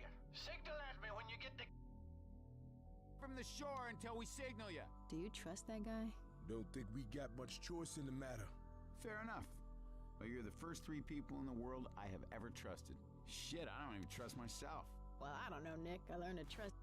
right. Signal at me when you get the from the shore until we signal you. Do you trust that guy? Don't think we got much choice in the matter. Fair enough. But you're the first 3 people in the world I have ever trusted. Shit, I don't even trust myself. Well, I don't know, Nick. I learned to trust.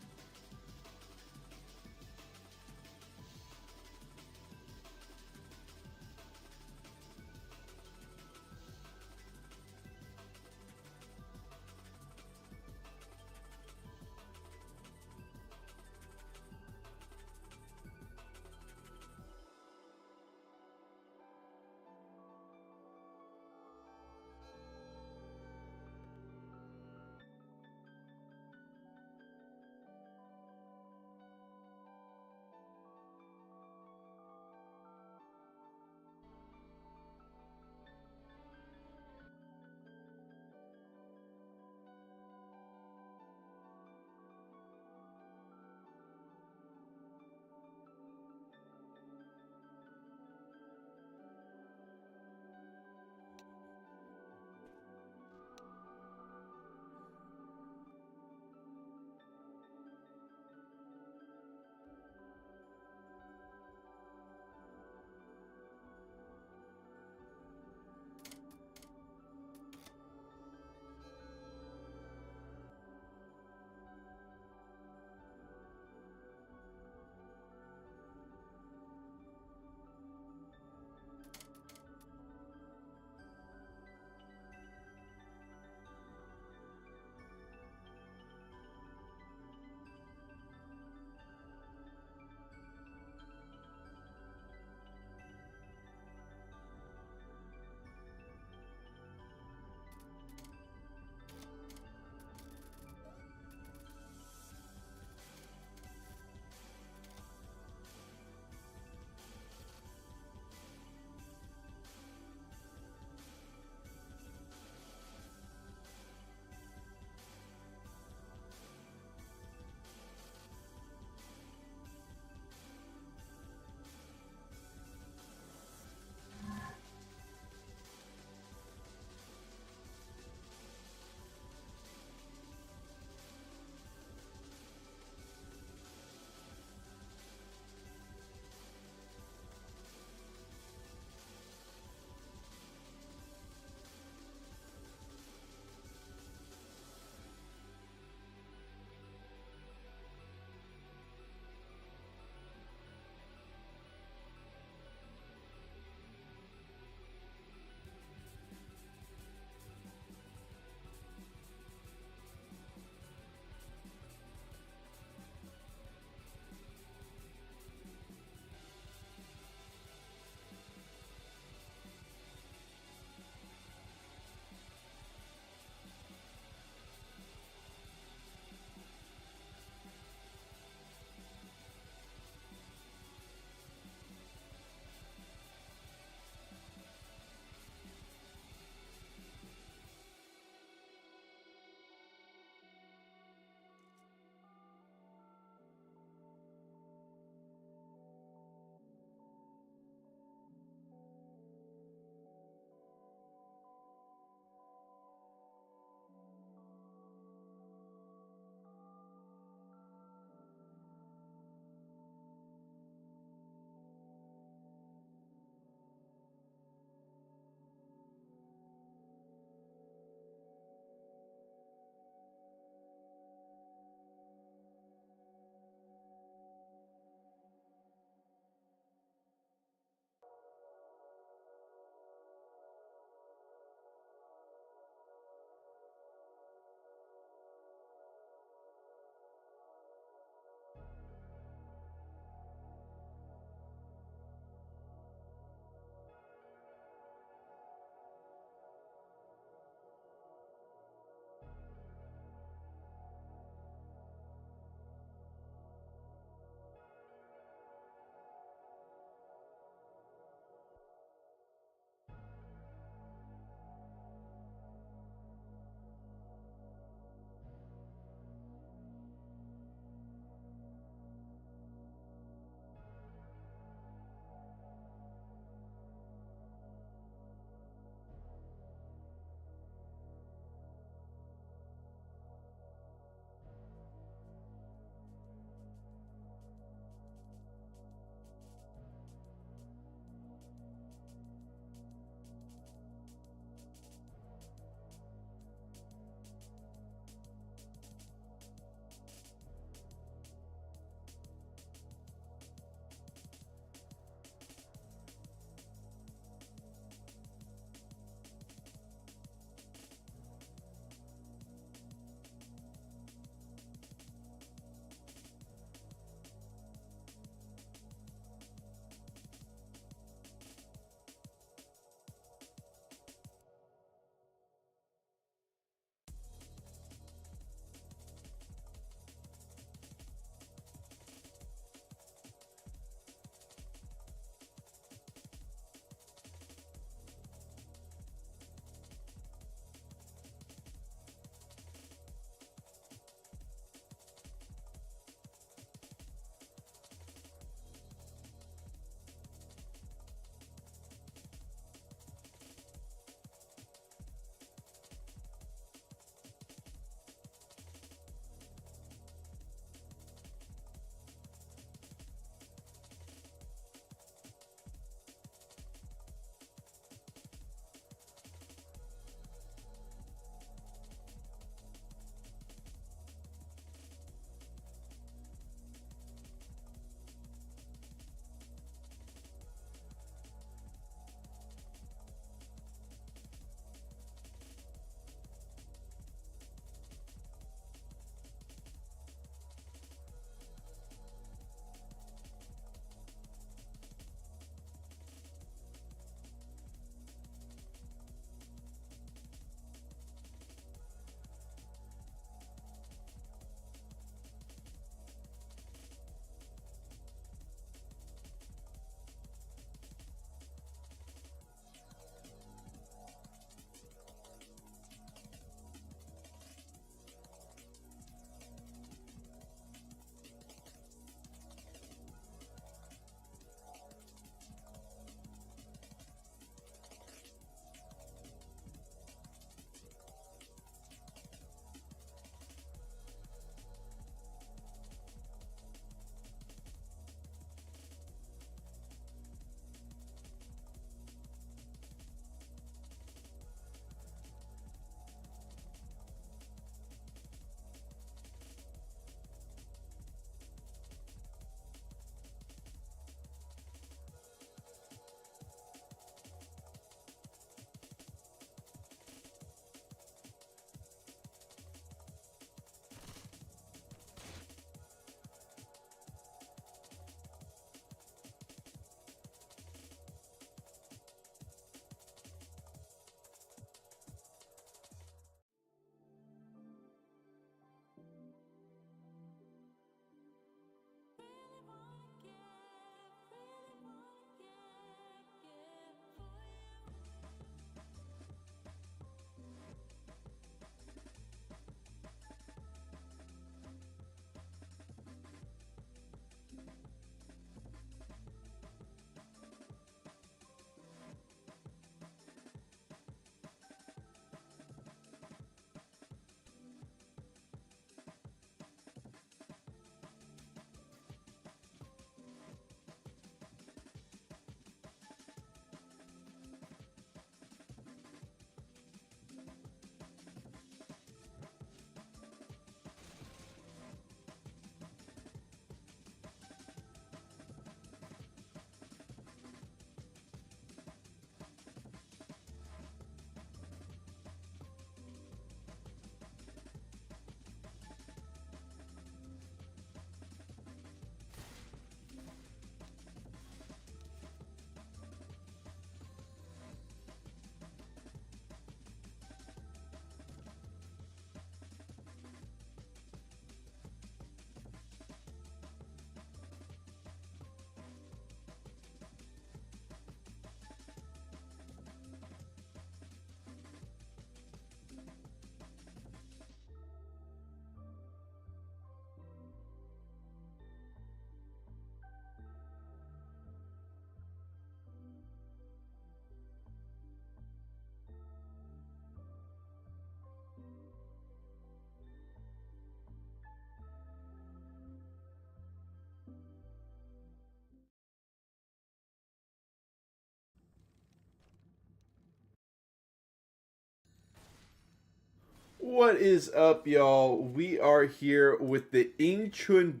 What is up, y'all? We are here with the Chun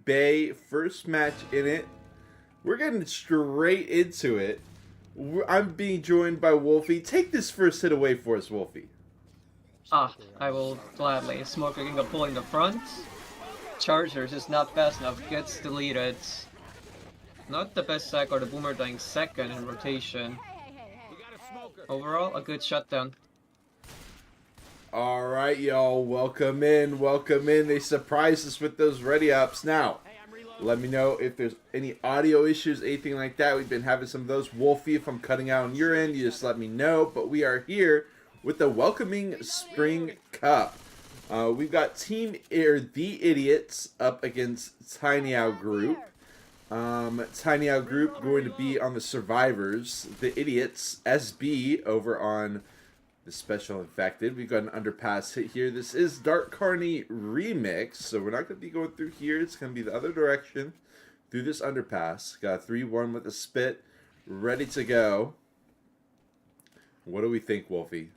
first match in it. We're getting straight into it. I'm being joined by Wolfi. Take this first hit away for us, Wolfi. I will gladly. Smoker can go pull in the front. Chargers is not fast enough, gets deleted. Not the best sack or the boomer dying second in rotation. Overall, a good shutdown. Alright, y'all. Welcome in. Welcome in. They surprised us with those ready ups. Now, let me know if there's any audio issues, anything like that. We've been having some of those. Wolfi, if I'm cutting out on your end, you just let me know. But we are here with the Welcoming Spring Cup. We've got the Idiots up against Cainiao Group. Cainiao Group going to be on the Survivors. The Idiots, SB, over on the Special Infected. We've got an underpass hit here. This is Dark Carni Remix, so we're not going to be going through here. It's going to be the other direction through this underpass. Got a 3-1 with a spit, ready to go. What do we think, Wolfi?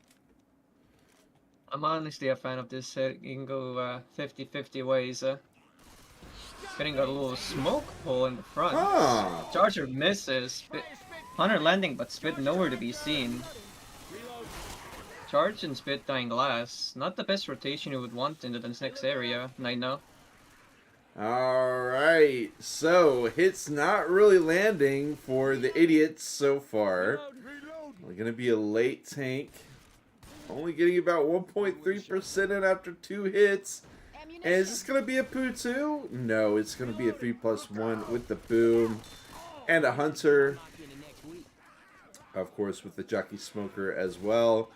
I'm honestly a fan of this hit. You can go 50-50 ways. Getting a little smoke pull in the front. Charger misses. Hunter landing, but Spit nowhere to be seen. Charge and Spit dying glass. Not the best rotation you would want into this next area, I know. Alright, so hits not really landing for the Idiots so far. We're going to be a late tank. Only getting about 1.3% in after 2 hits. And is this going to be a poo too? No, it's going to be a 3+1 with the boom. And a hunter. Of course, with the jockey smoker as well.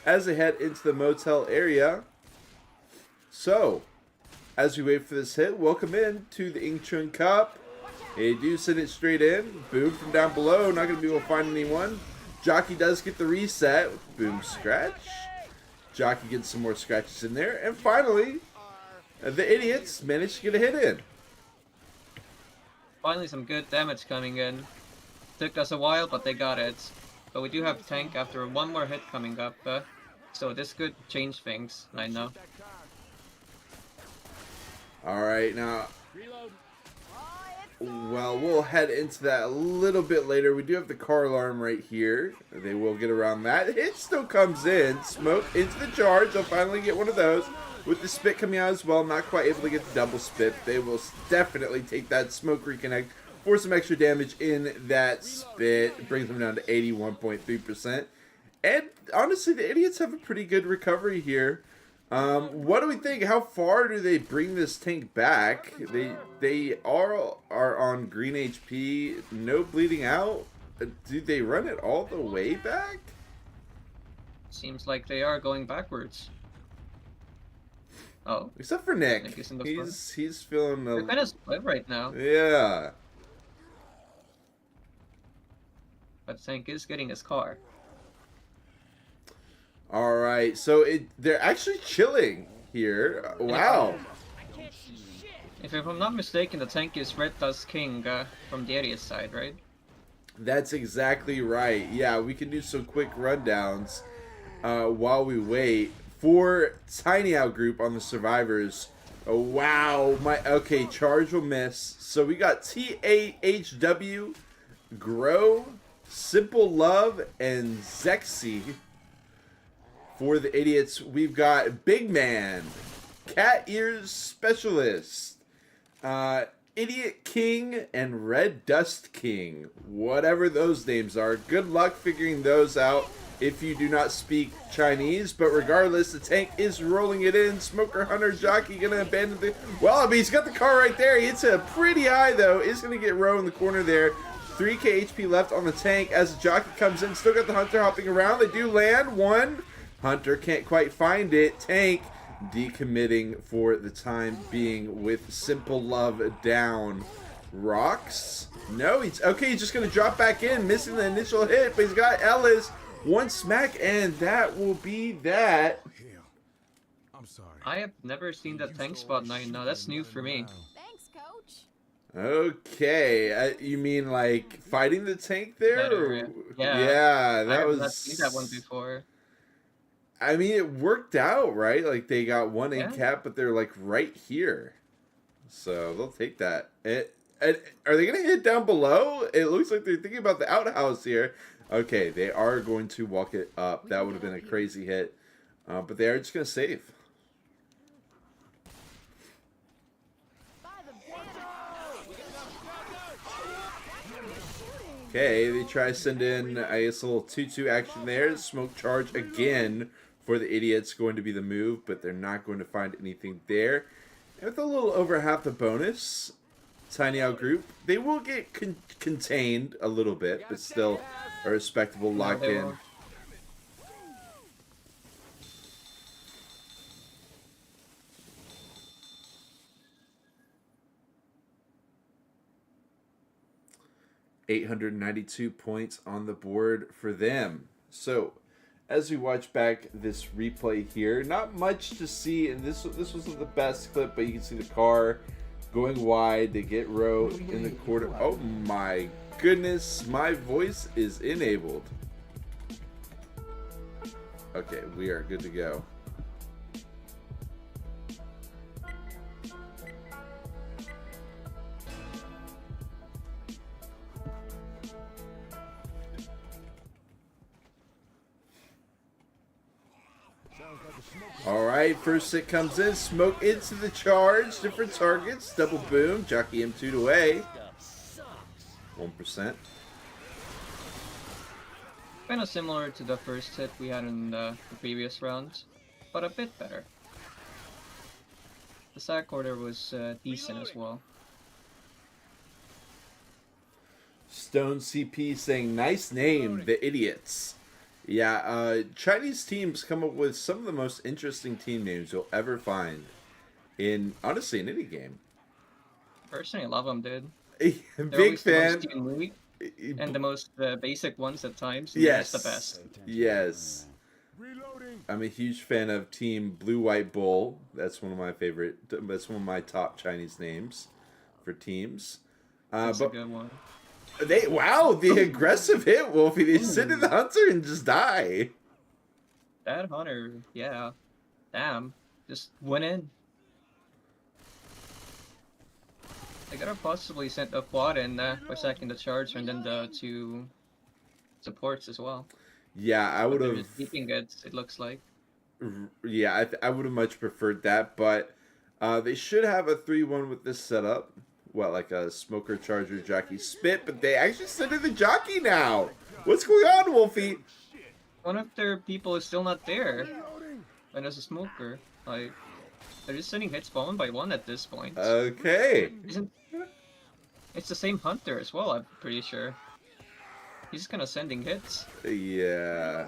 As they head into the motel area. So, as we wait for this hit, welcome in to the Chun Cup. They do send it straight in. Boom from down below. Not going to be able to find anyone. Jockey does get the reset. Boom, scratch. Jockey gets some more scratches in there. And finally, the Idiots managed to get a hit in. Finally some good damage coming in. Took us a while, but they got it. But we do have tank after one more hit coming up. So this could change things, I know. Alright, now, well, we'll head into that a little bit later. We do have the car alarm right here. They will get around that. Hit still comes in. Smoke into the charge. They'll finally get one of those. With the spit coming out as well, not quite able to get the double spit. They will definitely take that smoke reconnect for some extra damage in that spit. It brings them down to 81.3%. And honestly, the Idiots have a pretty good recovery here. What do we think? How far do they bring this tank back? They are on green HP, no bleeding out. Do they run it all the way back? Seems like they are going backwards. Oh. Except for Nick. He's feeling They're kind of split right now. Yeah. But Tank is getting his car. Alright, so they're actually chilling here. Wow. If I'm not mistaken, the tank is Red Dust King from the Idiot side, right? That's exactly right. Yeah, we can do some quick rundowns while we wait. For Cainiao Group on the Survivors. Oh, wow. Okay, charge will miss. So we got TAHW, Grow, Simple Love, and Zexy. For the Idiots, we've got Big Man, Cat Ears Specialist, Idiot King, and Red Dust King. Whatever those names are. Good luck figuring those out if you do not speak Chinese. But regardless, the tank is rolling it in. Smoker Hunter Jockey gonna abandon the... Well, I mean, he's got the car right there. He hits it pretty high, though. Is gonna get Row in the corner there. 3k HP left on the tank as the Jockey comes in. Still got the Hunter hopping around. They do land one. Hunter can't quite find it. Tank decommitting for the time being with Simple Love down. Rocks? No, he's just gonna drop back in, missing the initial hit, but he's got Ellis. One smack, and that will be that. I'm sorry. I have never seen that tank spot 9. No, that's new for me. Thanks, coach. Okay, you mean like fighting the tank there? Yeah. Yeah, that I've was. not seen that one before. I mean, it worked out, right? Like, they got one in Yeah. cap, but they're, like, right here. So, they'll take that. And are they going to hit down below? It looks like they're thinking about the outhouse here. Okay, they are going to walk it up. That would have been a crazy hit. But they are just going to save. Okay, they try to send in, I guess, a little 2-2 action there. Smoke charge again for the idiots, going to be the move, but they're not going to find anything there. And with a little over half the bonus, Cainiao group, they will get contained a little bit, but still a respectable lock they in. won't. 892 points on the board for them. So, as we watch back this replay here, not much to see, and this wasn't the best clip, but you can see the car going wide. They get Rowe in the quarter. Oh my goodness, my voice is enabled. Okay, we are good to go. Alright, first hit comes in. Smoke into the charge. Different targets. Double boom. Jockey M2 away. 1%. Kind of similar to the first hit we had in the previous round, but a bit better. The sack order was decent as well. Stone CP saying, nice name, the idiots. Yeah, Chinese teams come up with some of the most interesting team names you'll ever find in, honestly, in any game. Personally, I love them, dude. They're Big always fan. the most unique and the most basic ones at times. Yes. That's the best. Yes. I'm a huge fan of Team Blue White Bull. That's one of my favorite. That's one of my top Chinese names for teams. That's a But good one. wow, the aggressive hit, Wolfi. They sit in the hunter and just die. That hunter, yeah. Damn. Just went in. They could have possibly sent a quad in by sacking the charge and then the two supports as well. Yeah, I But would they're have. just keeping it, it looks like. Yeah, I would have much preferred that, but they should have a 3-1 with this setup. Well, like a smoker, charger, jockey, spit, but they actually sent in the jockey now. What's going on, Wolfie? One of their people is still not there. And as a smoker, like, they're just sending hits one by one at this point. Okay. It's the same hunter as well, I'm pretty sure. He's just kind of sending hits. Yeah.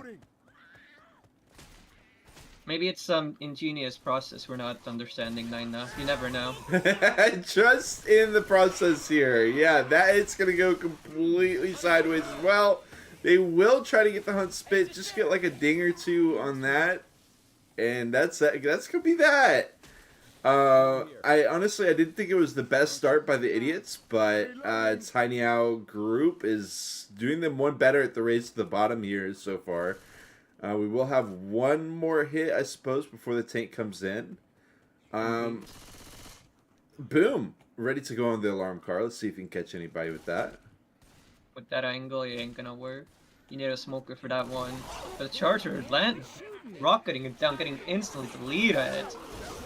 Maybe it's some ingenious process we're not understanding, Nina. You never know. Just in the process here. Yeah, that it's going to go completely sideways as well. They will try to get the hunt spit. Just get like a ding or two on that. And that's going to be that. I honestly, I didn't think it was the best start by the idiots, but Cainiao group is doing them one better at the race to the bottom here so far. We will have one more hit, I suppose, before the tank comes in. Boom. Ready to go on the alarm car. Let's see if we can catch anybody with that. With that angle, it ain't gonna work. You need a smoker for that one. The charger land, rocketing it down, getting instantly deleted.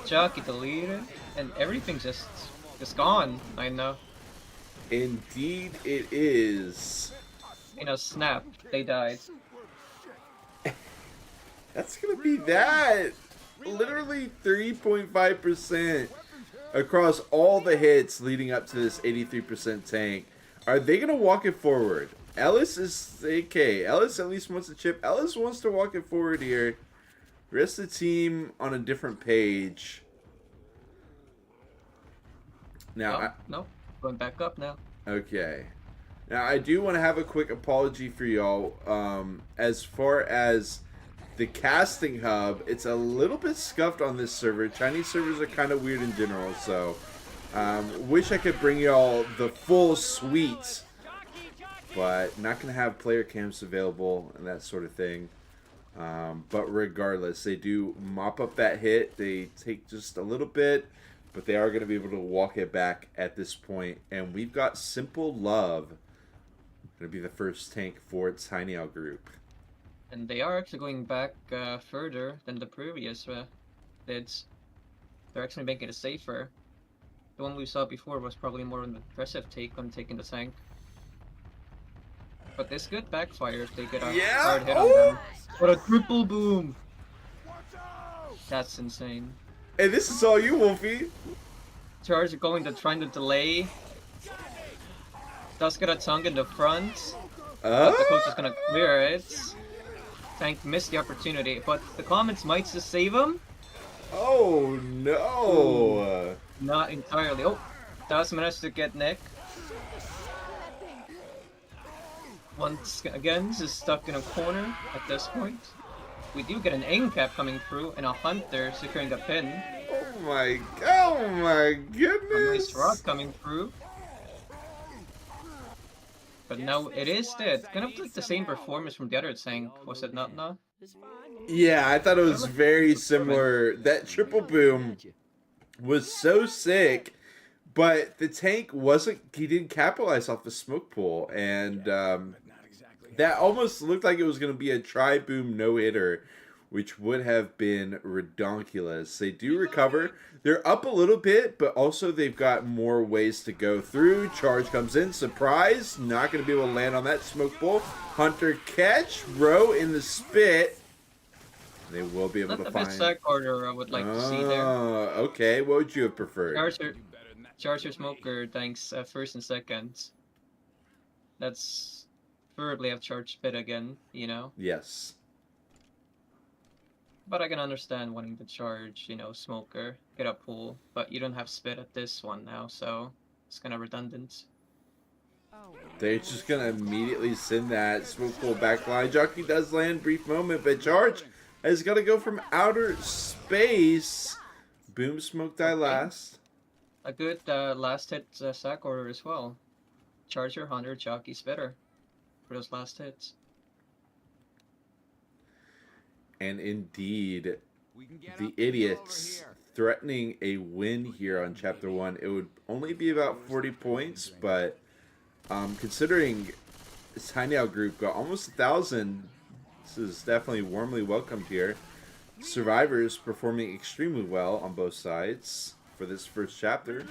Jockey deleted, and everything's just gone. I know. Indeed, it is. In a snap, they died. That's gonna be that. Literally 3.5% across all the hits leading up to this 83% tank. Are they gonna walk it forward? Ellis is okay. Ellis at least wants to chip. Ellis wants to walk it forward here. Rest of the team on a different page. Now, No, going back up now. okay. Now I do want to have a quick apology for y'all. As far as the casting hub, it's a little bit scuffed on this server. Chinese servers are kind of weird in general, so wish I could bring y'all the full suite, but not gonna have player cams available and that sort of thing. But regardless, they do mop up that hit. They take just a little bit, but they are going to be able to walk it back at this point. And we've got Simple Love going to be the first tank for Cainiao group. And they are actually going back further than the previous bids. They're actually making it safer. The one we saw before was probably more an aggressive take on taking the tank. But this could backfire if they get a hard hit on them. What a triple boom! That's insane. Hey, this is all you, Wolfi. Charge going to trying to delay. Does get a tongue in the front. But the coach is gonna clear it. Tank missed the opportunity, but the comments might just save him. Oh no! Not entirely. Oh, does manage to get Nick. Once again, just stuck in a corner at this point. We do get an aim cap coming through and a hunter securing the pin. Oh my goodness! A nice rock coming through. But now it is dead. Kind of like the same performance from the other tank, was it not, no? Yeah, I thought it was very similar. That triple boom was so sick, but the tank he didn't capitalize off the smoke pool, and that almost looked like it was going to be a tri-boom no-hitter, which would have been redonkulous. They do recover. They're up a little bit, but also they've got more ways to go through. Charge comes in. Surprise. Not going to be able to land on that smoke pool. Hunter catch. Row in the spit. They will be able to find... Not the best sack order I would like to see there. Okay. What would you have preferred? Charger Smoker thanks first and second. That's preferably have charged spit again, you know? Yes. But I can understand wanting to charge, you know, Smoker, get a pull, but you don't have spit at this one now, so it's kind of redundant. They're just going to immediately send that smoke pool back line. Jockey does land, brief moment, but Charge has got to go from outer space. Boom, smoke die last. A good last hit sack order as well. Charger, Hunter, Jockey, Spitter for those last hits. And indeed, the idiots threatening a win here on Chapter 1. It would only be about 40 points, but considering Cainiao group got almost 1,000, this is definitely warmly welcomed here. Survivors performing extremely well on both sides for this first chapter.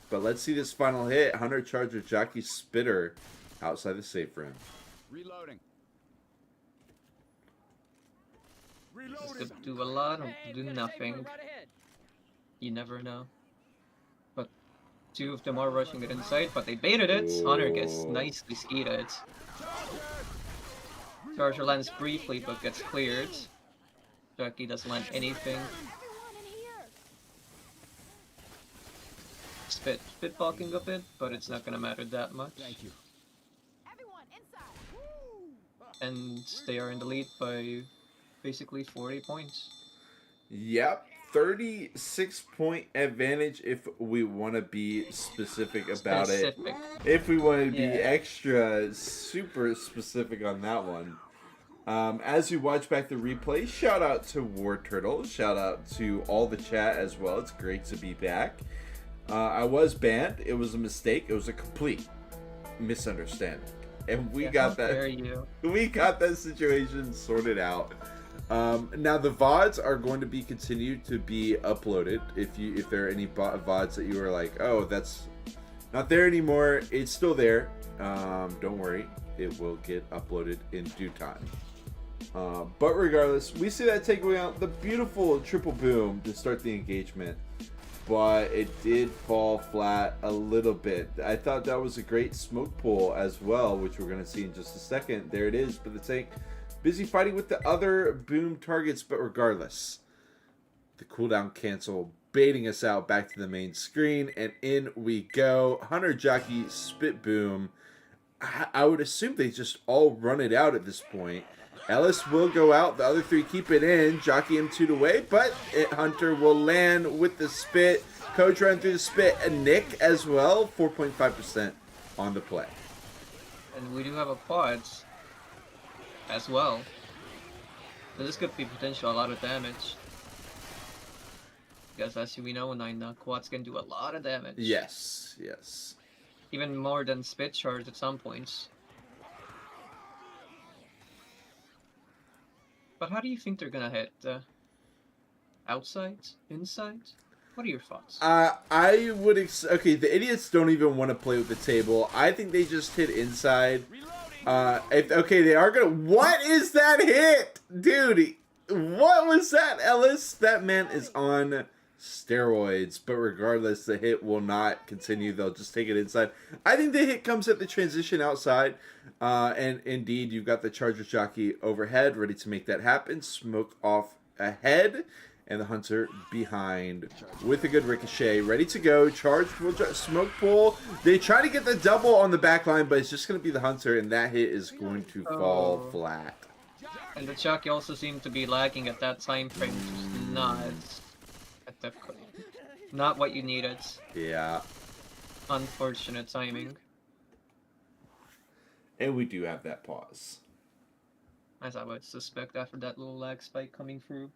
But let's see this final hit. Hunter, Charger, Jockey, Spitter outside the safe room. Reloading. This could do a lot or do nothing. You never know. But two of them are rushing it inside, but they baited it. Hunter gets nicely skeeted. Charger lands briefly but gets cleared. Jockey doesn't land anything. Spit balking a bit, but it's not gonna matter that much. Thank you. And they are in the lead by basically 40 points. Yep, 36-point advantage if we want to be specific about it. If we want to be extra super specific on that one. As you watch back the replay, shout out to War Turtle, shout out to all the chat as well. It's great to be back. I was banned. It was a mistake. It was a complete misunderstanding. And we got that. We got that situation sorted out. Now the VODs are going to be continued to be uploaded. If there are any VODs that you are like, oh, that's not there anymore, it's still there. Don't worry, it will get uploaded in due time. But regardless, we see that takeaway out the beautiful triple boom to start the engagement. But it did fall flat a little bit. I thought that was a great smoke pool as well, which we're going to see in just a second. There it is, but the tank busy fighting with the other boom targets. But regardless, the cooldown cancel baiting us out back to the main screen, and in we go. Hunter, Jockey, Spit Boom. I would assume they just all run it out at this point. Ellis will go out. The other three keep it in. Jockey M2 to wait, but Hunter will land with the spit. Coach run through the spit, and Nick as well. 4.5% on the play. And we do have a quad as well. This could be potential a lot of damage. Because as we know, 9 quads can do a lot of damage. Yes, yes. Even more than spit charge at some points. But how do you think they're gonna hit? Outside? Inside? What are your thoughts? I would okay, the idiots don't even want to play with the table. I think they just hit inside. Okay, they are gonna. What is that hit, dude? What was that, Ellis? That man is on steroids. But regardless, the hit will not continue. They'll just take it inside. I think the hit comes at the transition outside. And indeed, you've got the Charger jockey overhead, ready to make that happen. Smoke off ahead. And the Hunter behind with a good ricochet, ready to go. Charge, smoke pull. They try to get the double on the back line, but it's just going to be the Hunter, and that hit is going to fall flat. And the jockey also seemed to be lagging at that time frame, which is not what you needed. Yeah. Unfortunate timing. And we do have that pause. As I would suspect after that little lag spike coming through.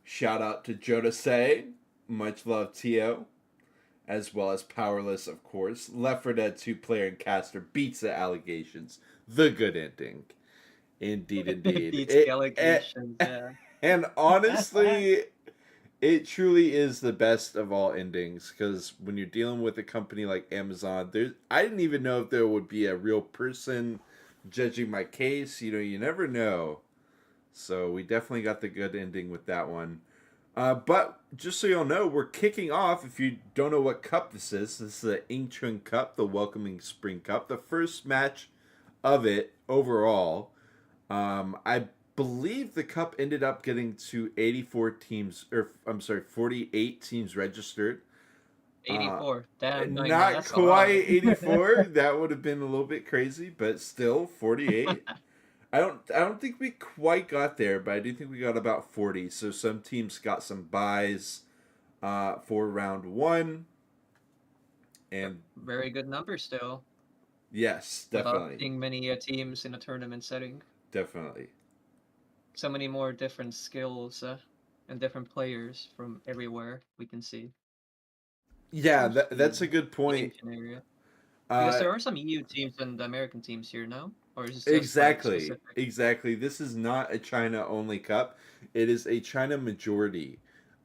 Shout out to Jodasei, much love Tio, as well as Powerless, of course. Left 4 Dead 2 player and caster beats the allegations. The good ending. Indeed, indeed. Beats the allegations, yeah. And honestly, it truly is the best of all endings, because when you're dealing with a company like Amazon, I didn't even know if there would be a real person judging my case. You know, you never know. So we definitely got the good ending with that one. But just so y'all know, we're kicking off. If you don't know what cup this is the Ying Chun Cup, the Welcoming Spring Cup. The first match of it overall. I believe the cup ended up getting to 84 teams, or I'm sorry, 48 teams registered. 84. Damn. Not quite 84. That would have been a little bit crazy, but still 48. I don't think we quite got there, but I do think we got about 40. So some teams got some buys for round 1. And very good number still. Yes, definitely. Without seeing many teams in a tournament setting. Definitely. So many more different skills and different players from everywhere we can see. Yeah, that's a good point. Because there are some EU teams and American teams here now. Or is it just exactly. This is not a China only cup. It is a China majority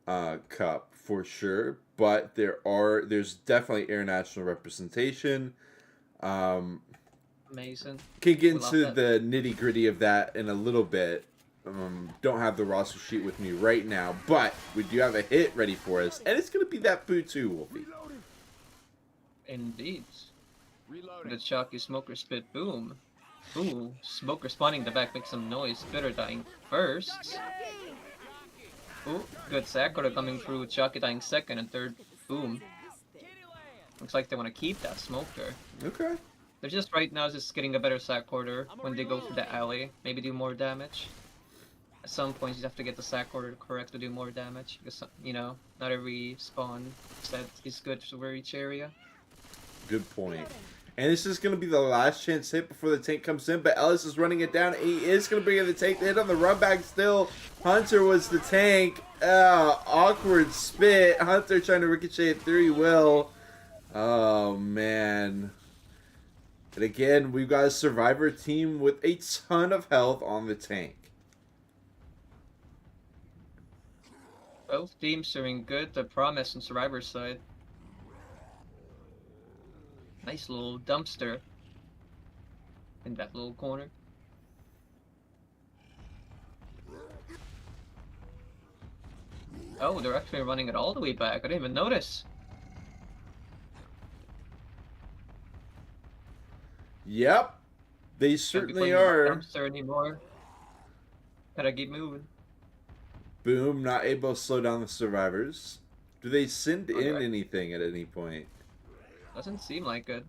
cup for sure. But there's definitely international representation. Amazing. Can get into the nitty gritty of that in a little bit. Don't have the roster sheet with me right now, but we do have a hit ready for us, and it's gonna be that boo too, Wolfi. Indeed. The Chalky Smoker Spit Boom. Ooh, Smoker spawning the back makes some noise. Bitter dying first. Ooh, good Sakura coming through. Chalky dying second and third. Boom. Looks like they want to keep that Smoker. Okay. They're just right now just getting a better sack order when they go through the alley. Maybe do more damage. At some points you have to get the sack order correct to do more damage. Because, you know, not every spawn set is good for each area. Good point. And this is going to be the last chance hit before the tank comes in. But Ellis is running it down. He is going to bring in the tank. The hit on the run back still. Hunter was the tank. Awkward spit. Hunter trying to ricochet it through. He will. Oh, man. And again, we've got a Survivor team with a ton of health on the tank. Both teams doing good. The Promise and Survivor side. Nice little dumpster in that little corner. Oh, they're actually running it all the way back. I didn't even notice. Yep, they certainly are. Dumpster anymore. Gotta keep moving. Boom, not able to slow down the Survivors. Do they send in anything at any point? Doesn't seem like it.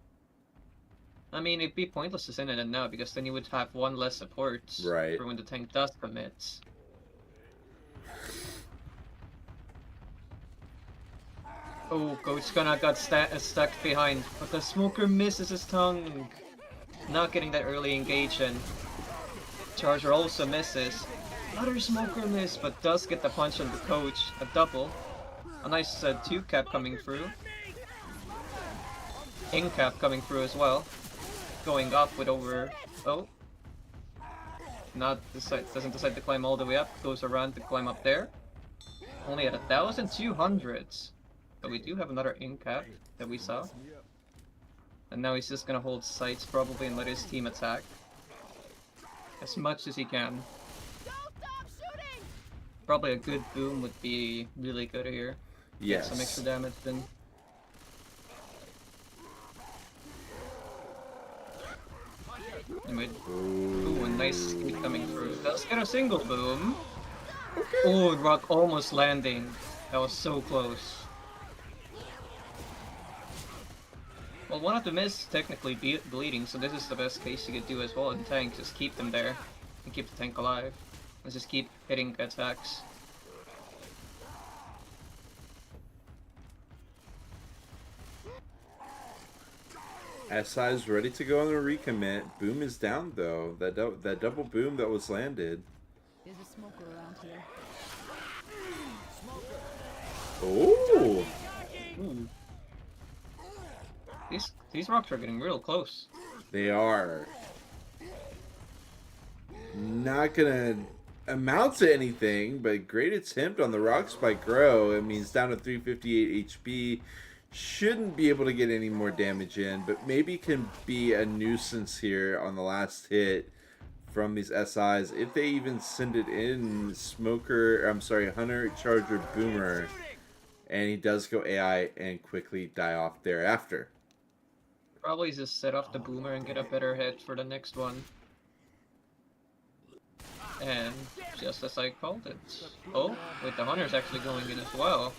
I mean, it'd be pointless to send it in now because then you would have one less support for when the tank does commit. Oh, Coach Gunna got stuck behind, but the Smoker misses his tongue. Not getting that early engage in. Charger also misses. Another smoker miss, but does get the punch on the coach. A double. A nice 2-cap coming through. In-cap coming through as well. Going up with over... Oh. Doesn't decide to climb all the way up. Goes around to climb up there. Only at 1,200. But we do have another in-cap that we saw. And now he's just gonna hold sights probably and let his team attack. As much as he can. Probably a good boom would be really good here. Yes. Get some extra damage then. Anyway. Ooh, a nice skate coming through. Let's get a single boom. Okay. Ooh, rock almost landing. That was so close. Well, one of them is technically bleeding, so this is the best case you could do as well in tank. Just keep them there and keep the tank alive. Let's just keep hitting attacks. SI is ready to go on the recommit. Boom is down though. That double boom that was landed. There's a smoker around here. Oh. Ooh. These rocks are getting real close. They are. Not gonna amount to anything, but great attempt on the rock spike grow. It means down to 358 HP. Shouldn't be able to get any more damage in, but maybe can be a nuisance here on the last hit from these SIs. If they even send it in, Hunter, Charger, Boomer, and he does go AI and quickly die off thereafter. Probably just set off the Boomer and get a better hit for the next one. And just as I called it. Oh, wait, the Hunter's actually going in as well.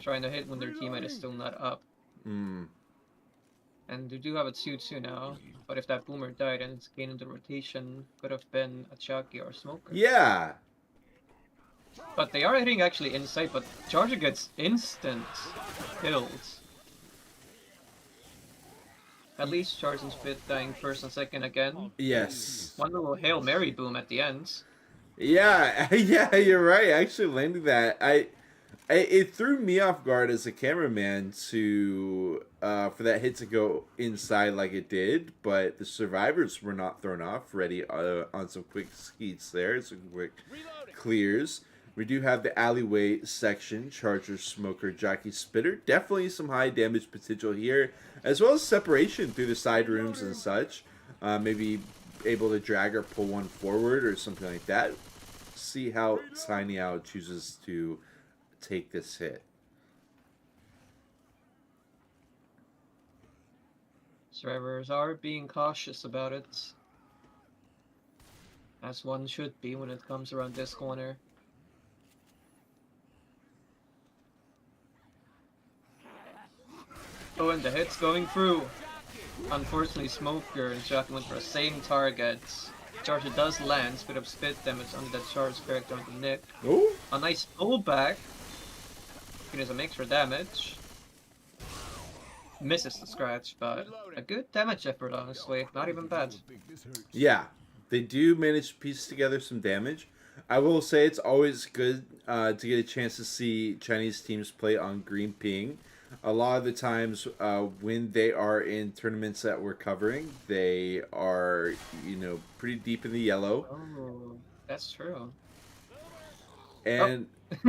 Trying to hit when their teammate is still not up. And they do have a 2-2 now. But if that Boomer died and it's gaining the rotation, could have been a Chucky or a Smoker. Yeah. But they are hitting actually inside, but Charger gets instant kills. At least Charge and Spit dying first and second again. Yes. One little Hail Mary boom at the end. Yeah, yeah, you're right. Actually landing that, it threw me off guard as a cameraman to for that hit to go inside like it did, but the survivors were not thrown off. Ready on some quick skeets there, some quick clears. We do have the alleyway section, Charger, Smoker, Jockey, Spitter. Definitely some high damage potential here, as well as separation through the side rooms and such. Maybe able to drag or pull one forward or something like that. See how Cainiao chooses to take this hit. Survivors are being cautious about it. As one should be when it comes around this corner. Oh, and the hit's going through. Unfortunately, Smoker and Jockey went for the same target. Charger does land, spit up spit damage under that charge character onto Nick. Oh. A nice pullback. It is some extra damage. Misses the scratch, but a good damage effort, honestly. Not even bad. Yeah, they do manage to piece together some damage. I will say it's always good to get a chance to see Chinese teams play on green ping. A lot of the times when they are in tournaments that we're covering, they are, pretty deep in the yellow. Oh, that's true. And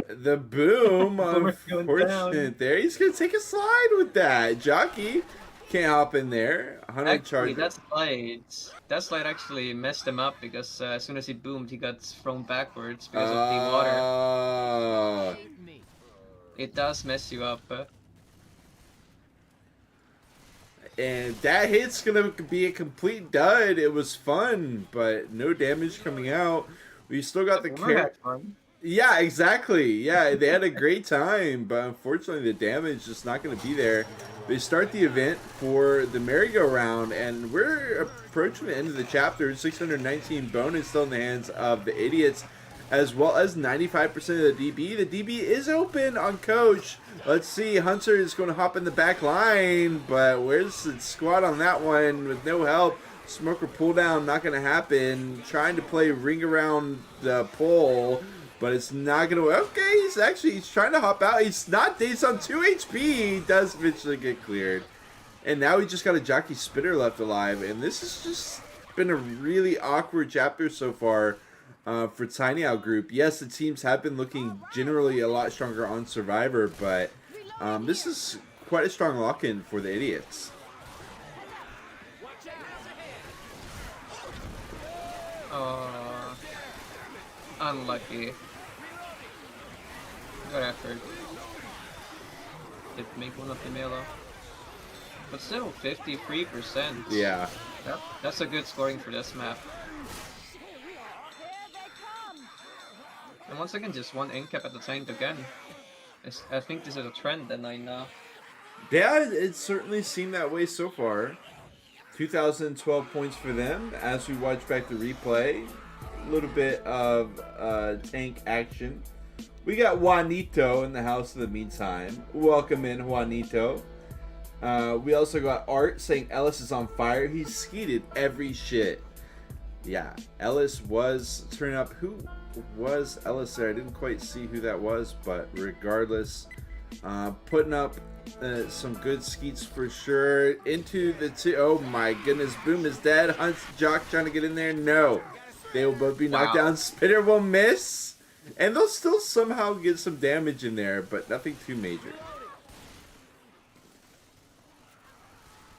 the boom, unfortunate there. He's going to take a slide with that. Jockey can't hop in there. Actually, that slide actually messed him up because as soon as he boomed, he got thrown backwards because of the water. It does mess you up. And that hit's going to be a complete dud. It was fun, but no damage coming out. We still got the carry. Yeah, exactly. Yeah, they had a great time, but unfortunately the damage is not going to be there. They start the event for the merry-go-round, and we're approaching the end of the chapter. 619 bonus still in the hands of the idiots, as well as 95% of the DB. The DB is open on Coach. Let's see, Hunter is going to hop in the back line, but where's the squad on that one with no help? Smoker pull down, not going to happen. Trying to play ring around the pole, but it's not going to. Okay, he's trying to hop out. He's on 2 HP. He does eventually get cleared. And now he just got a jockey spitter left alive. And this has just been a really awkward chapter so far for Cainiao group. Yes, the teams have been looking generally a lot stronger on Survivor, but this is quite a strong lock-in for the idiots. Unlucky. Good effort. Did make one of the Melo. But still, 53%. Yeah. Yep, that's a good scoring for this map. And once again, just one incap at the tank again. I think this is a trend, and I know. Yeah, it certainly seemed that way so far. 2012 points for them as we watch back the replay. A little bit of tank action. We got Juanito in the house in the meantime. Welcome in, Juanito. We also got Art saying Ellis is on fire. He skeeted every shit. Yeah, Ellis was turning up. Who was Ellis there? I didn't quite see who that was, but regardless, putting up some good skeets for sure. Into the two. Oh my goodness, Boom is dead. Hunt's Jock trying to get in there. No. They will both be knocked down. Spitter will miss. And they'll still somehow get some damage in there, but nothing too major.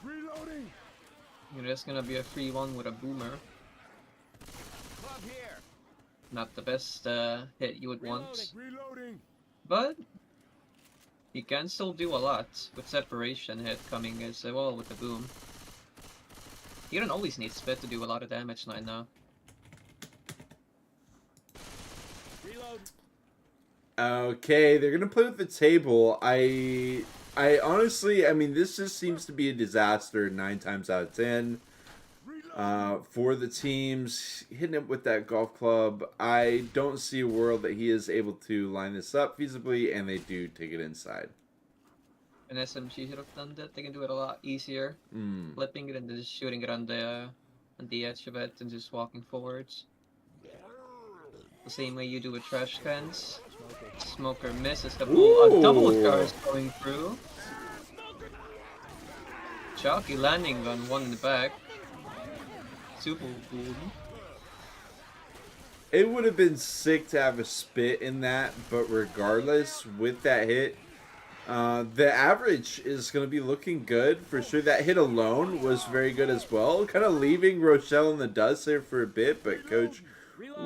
Reloading. There's gonna be a free one with a boomer. Not the best hit you would want. Reloading. But he can still do a lot with separation hit coming as well with the boom. You don't always need spit to do a lot of damage right now. Okay, they're gonna play with the table. I honestly, I mean, this just seems to be a disaster 9 times out of 10 for the teams. Hitting it with that golf club, I don't see a world that he is able to line this up feasibly, and they do take it inside. An SMG should have done that. They can do it a lot easier, flipping it and then just shooting it on the edge of it and just walking forwards. The same way you do with trash cans. Smoker misses the ball. A double charge going through. Jockey landing on one in the back. Super cool. It would have been sick to have a spit in that, but regardless, with that hit, the average is going to be looking good for sure. That hit alone was very good as well. Kind of leaving Rochelle in the dust there for a bit, but Coach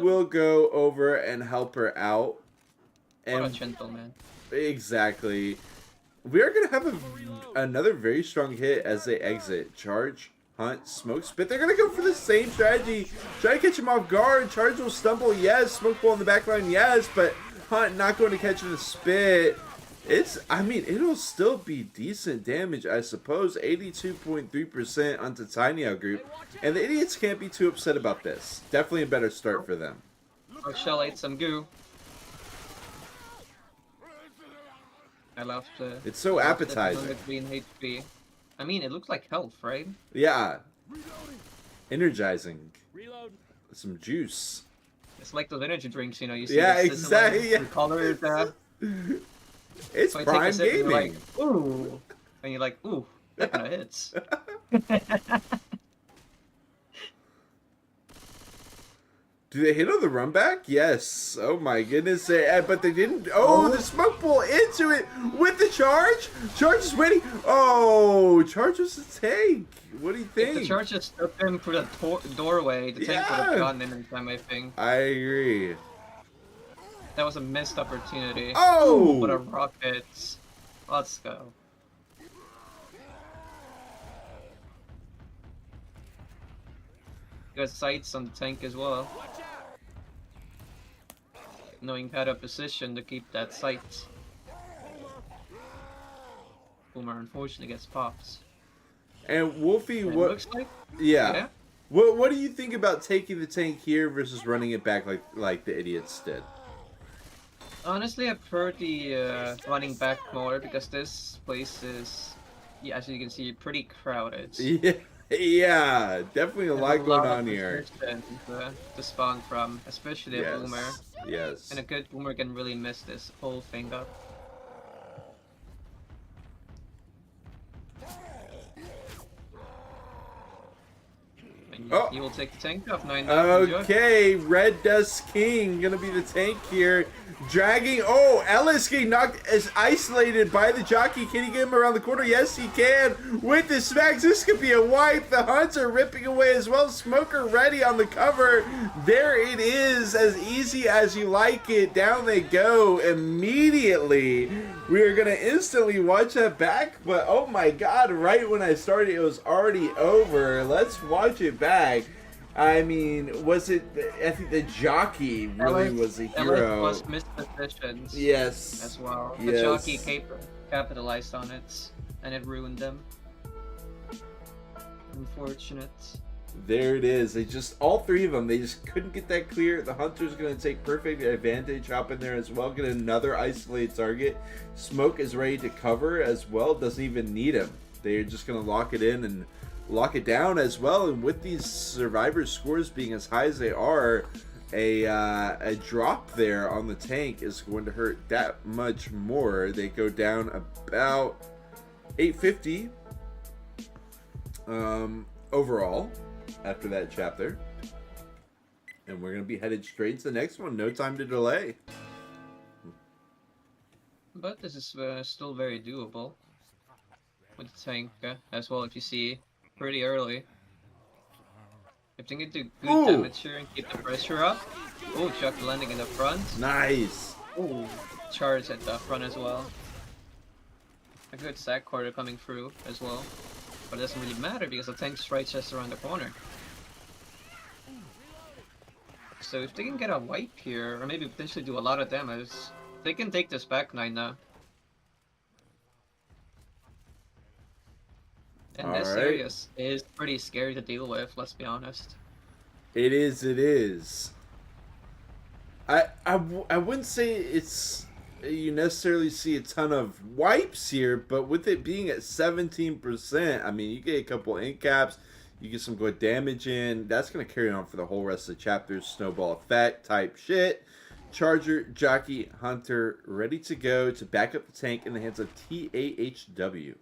will go over and help her out. And what a gentleman. Exactly. We are going to have another very strong hit as they exit. Charge, Hunt, Smoke, Spit. They're going to go for the same strategy. Try to catch him off guard. Charge will stumble, yes. Smoke ball in the back line, yes. But Hunt not going to catch the Spit. I mean, it'll still be decent damage, I suppose. 82.3% onto Cainiao group. And the idiots can't be too upset about this. Definitely a better start for them. Rochelle ate some goo. I left it's so appetizing. Green HP. I mean, it looks like health, right? Yeah. Energizing. Reload. Some juice. It's like those energy drinks, you know, you see yeah, the exactly. Yeah. color It's so prime gaming. Like, ooh. And you're like, ooh, that kind of hits. Do they hit on the run back? Yes. Oh my goodness. But they didn't. Oh, the smoke ball into it with the charge. Charge is waiting. Oh, charge was a tank. What do you think? If the charge just took him through the doorway, the tank would have gotten him in time, I think. I agree. That was a missed opportunity. Oh! Ooh, what a rocket. Let's go. Got sights on the tank as well. Knowing how to position to keep that sight. Boomer unfortunately gets pops. And Wolfi, And what? Looks like, Yeah. What do you think about taking the tank here versus running it back like the idiots did? Honestly, I prefer the running back more because this place is, yeah, as you can see, pretty crowded. Yeah. Yeah, definitely a There's lot going of on here. resistance, to spawn from, especially a boomer. Yes. And a good boomer can really mess this whole thing up. And Oh. he will take the tank off 9 now. Enjoy. Okay, Red Dust King gonna be the tank here. Dragging. Oh, Ellis getting knocked is isolated by the jockey. Can he get him around the corner? Yes, he can. With the smacks, this could be a wipe. The Hunts are ripping away as well. Smoker ready on the cover. There it is, as easy as you like it. Down they go immediately. We are gonna instantly watch that back, but oh my god, right when I started, it was already over. Let's watch it back. I mean, was it? I think the jockey really was a hero. Was mispositions. Yes. As well. Yes. The jockey capitalized on it, and it ruined them. Unfortunate. There it is. They just, all three of them, they just couldn't get that clear. The Hunter's going to take perfect advantage, hop in there as well, get another isolated target. Smoke is ready to cover as well, doesn't even need him. They're just going to lock it in and lock it down as well. And with these survivor scores being as high as they are, a drop there on the tank is going to hurt that much more. They go down about 850 overall after that chapter, and we're gonna be headed straight to the next one. No time to delay. But this is still very doable with the tank as well. If you see pretty early, if they can do good Ooh. damage here and keep the pressure up. Oh, Chuck landing in the front. Nice. Oh, charge at the front as well. A good sack quarter coming through as well, but it doesn't really matter because the tank's right just around the corner. So if they can get a wipe here, or maybe potentially do a lot of damage, they can take this back 9 now. And this area is pretty scary to deal with, let's be honest. It is, it is. I wouldn't say it's, you necessarily see a ton of wipes here, but with it being at 17%, I mean, you get a couple ink caps, you get some good damage in. That's going to carry on for the whole rest of the chapters. Snowball effect type shit. Charger, Jockey, Hunter, ready to go to back up the tank in the hands of TAHW.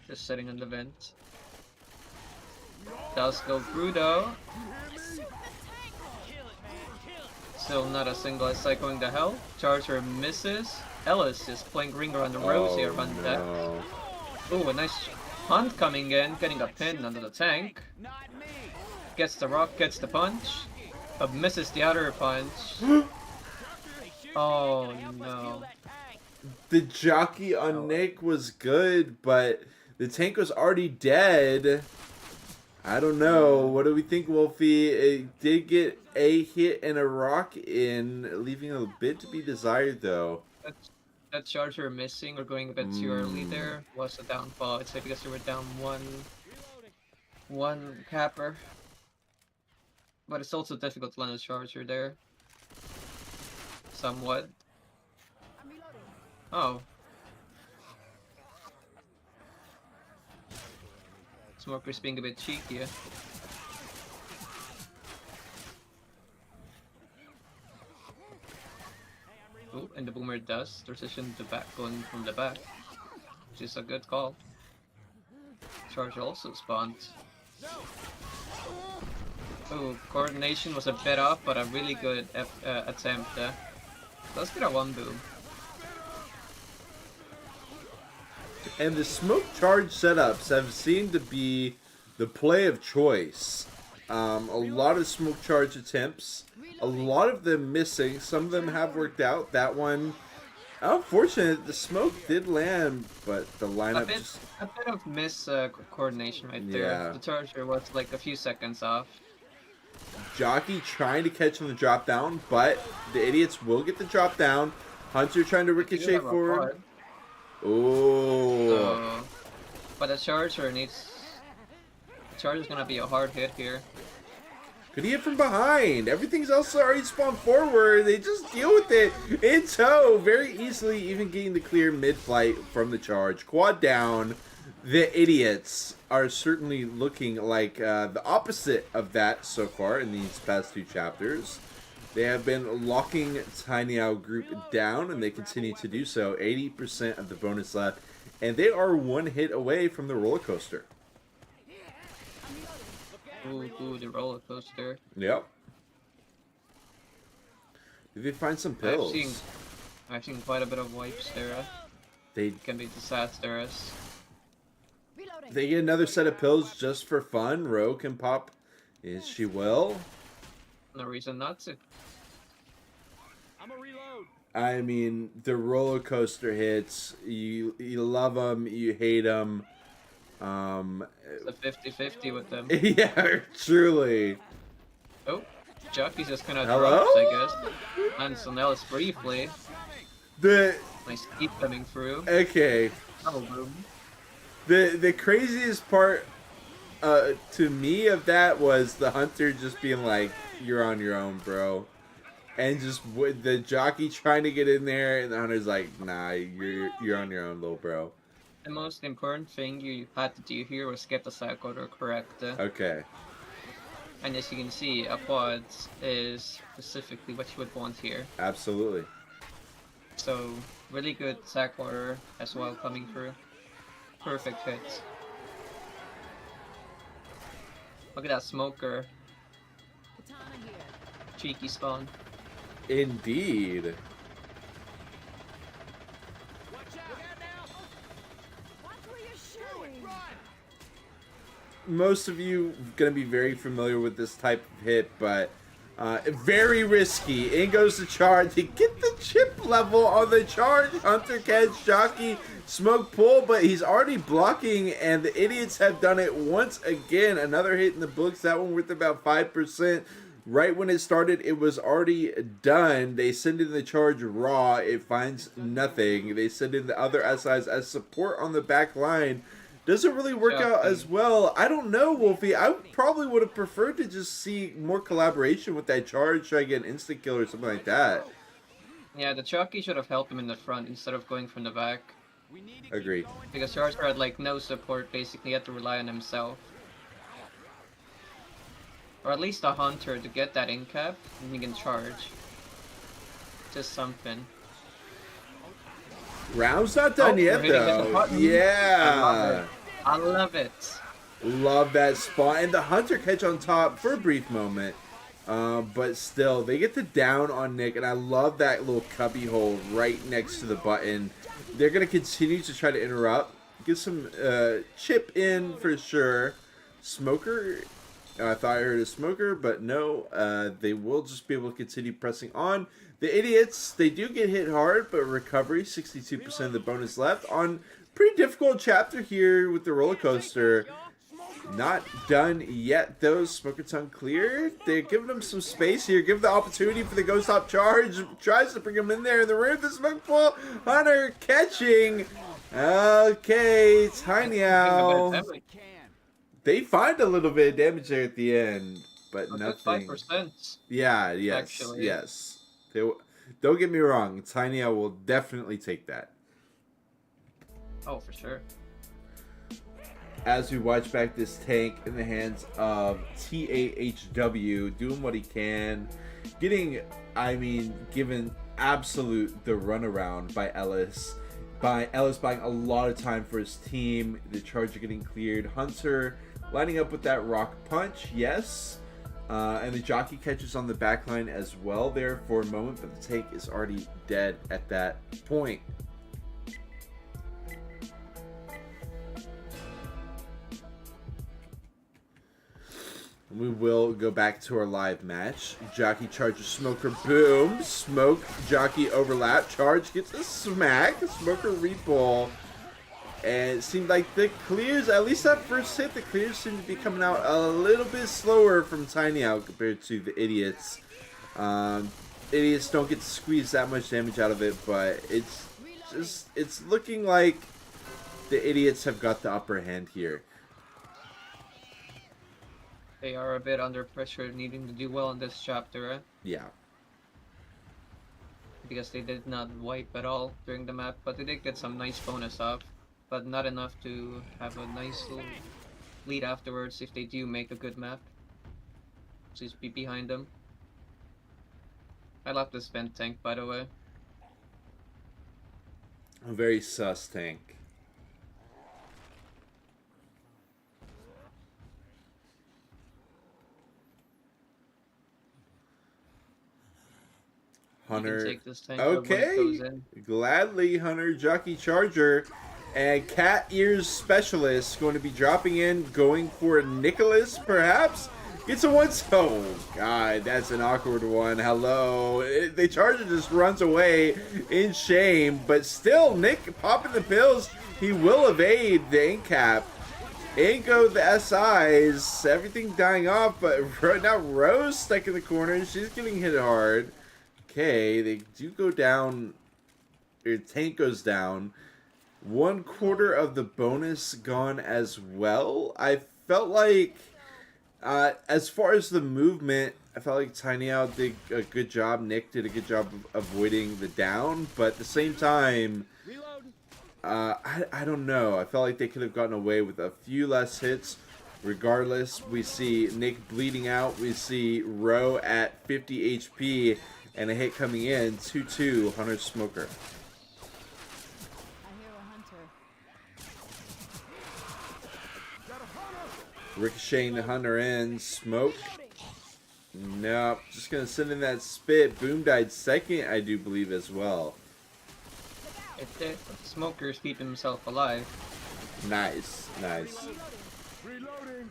Just sitting on the vent. Does go through though. Still not a single SI going to hell. Charger misses. Ellis is playing ringer on the rose here on deck. Oh, a nice hunt coming in, getting a pin under the tank. Gets the rock, gets the punch, but misses the other punch. Oh no. The jockey on Nick was good, but the tank was already dead. I don't know. What do we think, Wolfi? It did get a hit and a rock in, leaving a bit to be desired, though. That charger missing or going a bit too early there was a downfall. I'd say because they were down one capper. But it's also difficult to land a charger there. Somewhat. Oh. Smoker's being a bit cheeky. Oh, and the boomer does transition the back, going from the back, which is a good call. Charge also spawned. Oh, coordination was a bit off, but a really good attempt. Let's get a one boom. And the smoke charge setups have seemed to be the play of choice. A lot of smoke charge attempts, a lot of them missing. Some of them have worked out. That one, unfortunate, the smoke did land, but the lineup just... A bit of miss coordination right there. Yeah. The charger was like a few seconds off. Jockey trying to catch on the drop down, but the idiots will get the drop down. Hunter trying to ricochet forward. Oh. So, but the charger needs... The charger's gonna be a hard hit here. Could he hit from behind? Everything's else already spawned forward. They just deal with it in tow very easily, even getting the clear mid-flight from the charge. Quad down. The idiots are certainly looking like the opposite of that so far in these past 2 chapters. They have been locking Cainiao group down, and they continue to do so. 80% of the bonus left, and they are 1 hit away from the roller coaster. Ooh, the roller coaster. Yep. Did they find some pills? I've seen quite a bit of wipes there. They Can be disastrous. They get another set of pills just for fun. Ro can pop as she will. No reason not to. I'm a reload. I mean, the roller coaster hits. You love them, you hate them. It's a 50-50 with them. Yeah, truly. Oh, Jockey's just kind of Hello? drops, I guess. And so now it's briefly. The Nice keep coming through. okay. Oh, boom. The craziest part to me of that was the hunter just being like, "You're on your own, bro," and just with the jockey trying to get in there, and the hunter's like, "Nah, you're on your own, little bro." The most important thing you had to do here was get the sack order correct. Okay. And as you can see, a quad is specifically what you would want here. Absolutely. So, really good sack order as well coming through. Perfect hits. Look at that smoker. Cheeky spawn. Indeed. Most of you gonna be very familiar with this type of hit, but very risky. In goes the charge. They get the chip level on the charge. Hunter catch, jockey, smoke pull, but he's already blocking, and the idiots have done it once again. Another hit in the books. That one worth about 5%. Right when it started, it was already done. They send in the charge raw. It finds nothing. They send in the other SIs as support on the back line. Doesn't really work out as well. I don't know, Wolfi. I probably would have preferred to just see more collaboration with that charge, try to get an instant kill or something like that. Yeah, the jockey should have helped him in the front instead of going from the back. Agreed. Because Charger had like no support, basically he had to rely on himself. Or at least a hunter to get that in cap, and he can charge. Just something. Round's not done yet, though. Yeah. I love it. Love that spot. And the hunter catch on top for a brief moment. But still, they get the down on Nick, and I love that little cubby hole right next to the button. They're going to continue to try to interrupt. Get some chip in for sure. Smoker. I thought I heard a smoker, but no. They will just be able to continue pressing on. The idiots, they do get hit hard, but recovery, 62% of the bonus left on pretty difficult chapter here with the roller coaster. Not done yet, though. Smoker tongue clear. They're giving him some space here. Give the opportunity for the ghost hop charge. Tries to bring him in there in the rear of the smoke pool. Hunter catching. Okay, Cainiao. They find a little bit of damage there at the end, but nothing. 5%. Yeah, yes, Actually. yes. Don't get me wrong. Cainiao will definitely take that. Oh, for sure. As we watch back this tank in the hands of TAHW, doing what he can, getting, given absolute the runaround by Ellis. By Ellis buying a lot of time for his team. The charger getting cleared. Hunter lining up with that rock punch, yes. And the jockey catches on the back line as well there for a moment, but the tank is already dead at that point. We will go back to our live match. Jockey charges Smoker, boom. Smoke, jockey overlap. Charge gets a smack. Smoker repull. And it seemed like the clears, at least that first hit, the clears seem to be coming out a little bit slower from Cainiao compared to the idiots. Idiots don't get to squeeze that much damage out of it, but it's looking like the idiots have got the upper hand here. They are a bit under pressure, needing to do well in this chapter, Yeah. because they did not wipe at all during the map, but they did get some nice bonus off, but not enough to have a nice little lead afterwards if they do make a good map. Please be behind them. I love this vent tank, by the way. A very sus tank. Hunter. Take this tank when it Okay. goes in. Gladly, Hunter. Jockey Charger. And Cat Ears Specialist going to be dropping in, going for Nicholas, perhaps? Gets a one. Oh, God, that's an awkward one. Hello. The Charger just runs away in shame, but still, Nick popping the pills. He will evade the ink cap. In go the SIs. Everything dying off, but now Rose stuck in the corner. She's getting hit hard. Okay, they do go down. Your tank goes down. 1/4 of the bonus gone as well. I felt like, as far as the movement, I felt like Cainiao did a good job. Nick did a good job of avoiding the down, but at the same time, I don't know. I felt like they could have gotten away with a few less hits. Regardless, we see Nick bleeding out. We see Ro at 50 HP and a hit coming in. 2-2, Hunter Smoker. Ricocheting the Hunter in. Smoke. Nope. Just going to send in that spit. Boom died second, I do believe, as well. If the Smoker's keeping himself alive. Nice. Nice. Reloading.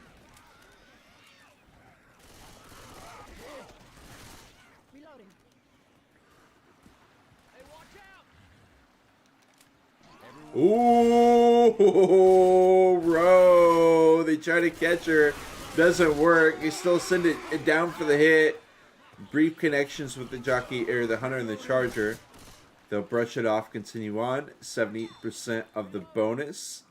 Ooh, Ro. They try to catch her. Doesn't work. They still send it down for the hit. Brief connections with the jockey, or the Hunter and the Charger. They'll brush it off, continue on. 70% of the bonus.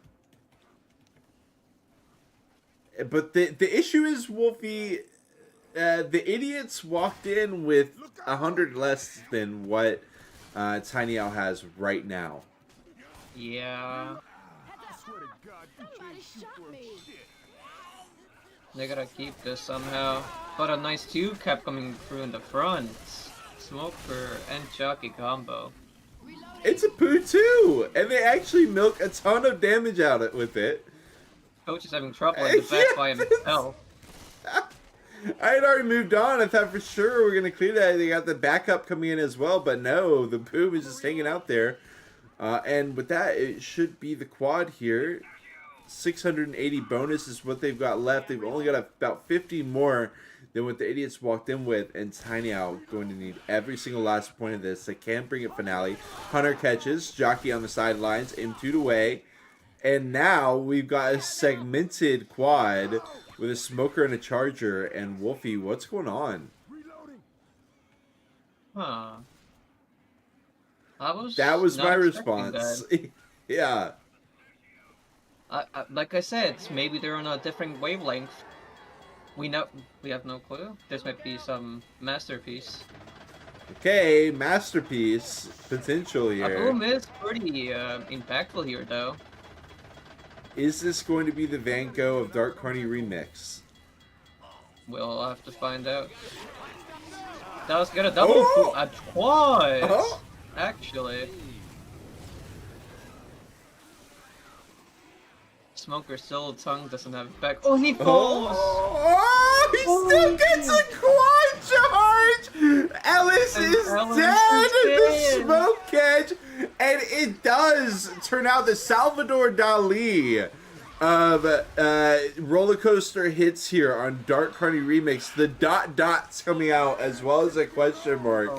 But the issue is, Wolfi, the idiots walked in with 100 less than what Cainiao has right now. Yeah. Swear to God, you can't shoot for shit. They gotta keep this somehow. But a nice 2 cap coming through in the front. Smoker and jockey combo. It's a poo too, and they actually milk a ton of damage out of it with it. Coach is having trouble in the back by himself. I had already moved on. I thought for sure we are gonna clear that. They got the backup coming in as well, but no, the boom is just hanging out there. And with that, it should be the quad here. 680 bonus is what they've got left. They've only got about 50 more than what the idiots walked in with, and Cainiao going to need every single last point of this. They can bring it finale. Hunter catches, jockey on the sidelines, M2 away, and now we've got a segmented quad with a Smoker and a Charger. And Wolfi, what's going on? Huh. That was not my expecting response. that. Yeah. Like I said, maybe they're on a different wavelength. We have no clue. This might be some masterpiece. Okay, masterpiece potential A here. boom is pretty impactful here, though. Is this going to be the Van Gogh of Dark Carni remix? We'll have to find out. That was gonna double a quad. Oh. Actually. Smoker still tongue doesn't have it back. Oh, and he falls! Oh, he still gets a quad charge! Ellis is dead in the smoke catch! And it does turn out the Salvador Dali of roller coaster hits here on Dark Carni Remix. The dots coming out as well as a question mark.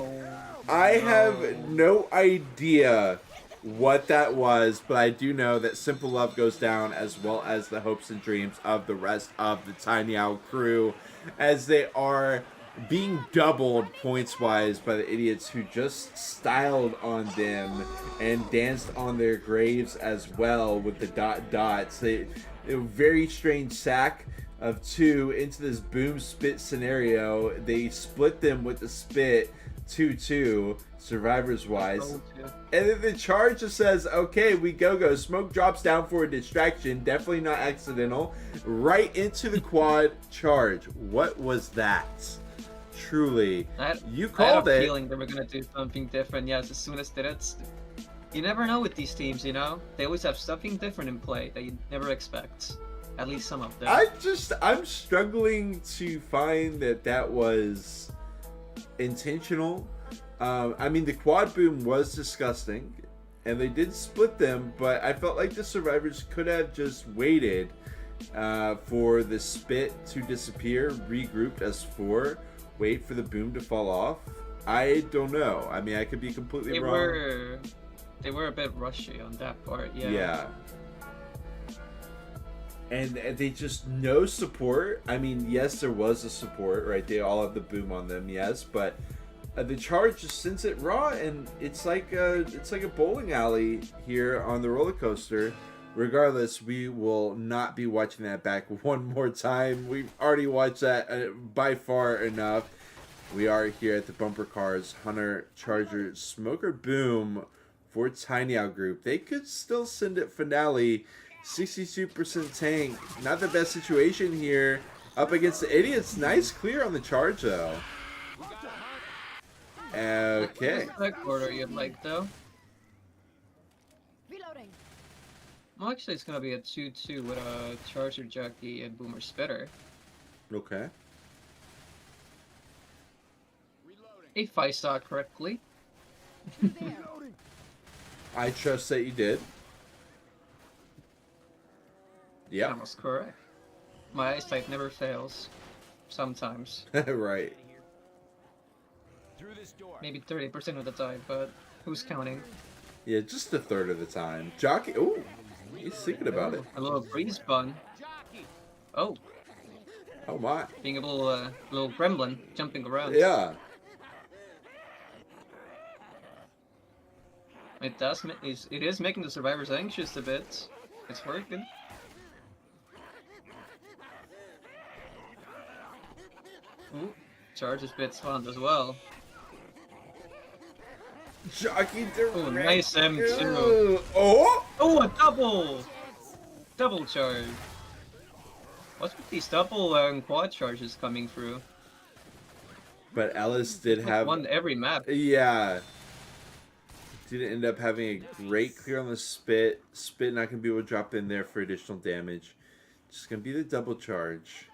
I have no idea what that was, but I do know that Simple Love goes down, as well as the hopes and dreams of the rest of the Cainiao crew, as they are being doubled points-wise by the idiots who just styled on them and danced on their graves as well with the dots. A very strange sack. of 2 into this boom spit scenario. They split them with the spit 2-2 survivors wise. And then the charge just says, okay, we go. Smoke drops down for a distraction. Definitely not accidental. Right into the quad charge. What was that? Truly. You called I had a it. feeling they were going to do something different. Yes, as soon as they did it. You never know with these teams, you know? They always have something different in play that you never expect. At least some of them. I'm struggling to find that was intentional. I mean, the quad boom was disgusting, and they did split them, but I felt like the survivors could have just waited for the spit to disappear, regrouped as 4, wait for the boom to fall off. I don't know. I mean, I could be completely wrong. They were a bit rushy on that part, yeah. Yeah. And they just no support. I mean, yes, there was a support, right? They all have the boom on them, yes, but the charge just sends it raw, and it's like a bowling alley here on the roller coaster. Regardless, we will not be watching that back one more time. We've already watched that by far enough. We are here at the Bumper Cars Hunter Charger Smoker Boom for Cainiao group. They could still send it finale. 62% tank. Not the best situation here. Up against the idiots. Nice clear on the charge though. Okay. What order you'd like though? Reloading. Well, actually, it's gonna be a 2-2 with a Charger Jockey and Boomer Spitter. Okay. If I saw correctly. I trust that you did. Yeah. That was correct. My eyesight never fails. Sometimes. Right. Maybe 30% of the time, but who's counting? Yeah, just a third of the time. Jockey. Ooh, he's thinking about it. A little breeze bun. Oh, Oh my. being a little gremlin jumping around. Yeah. It is making the survivors anxious a bit. It's working. Ooh, charge is bit spawned as well. Jockey direct. Oh, nice M2. Oh! Oh, a double charge. What's with these double and quad charges coming through? But Ellis did have Won every map. Yeah. Didn't end up having a great clear on the spit. Spit not gonna be able to drop in there for additional damage. Just gonna be the double charge.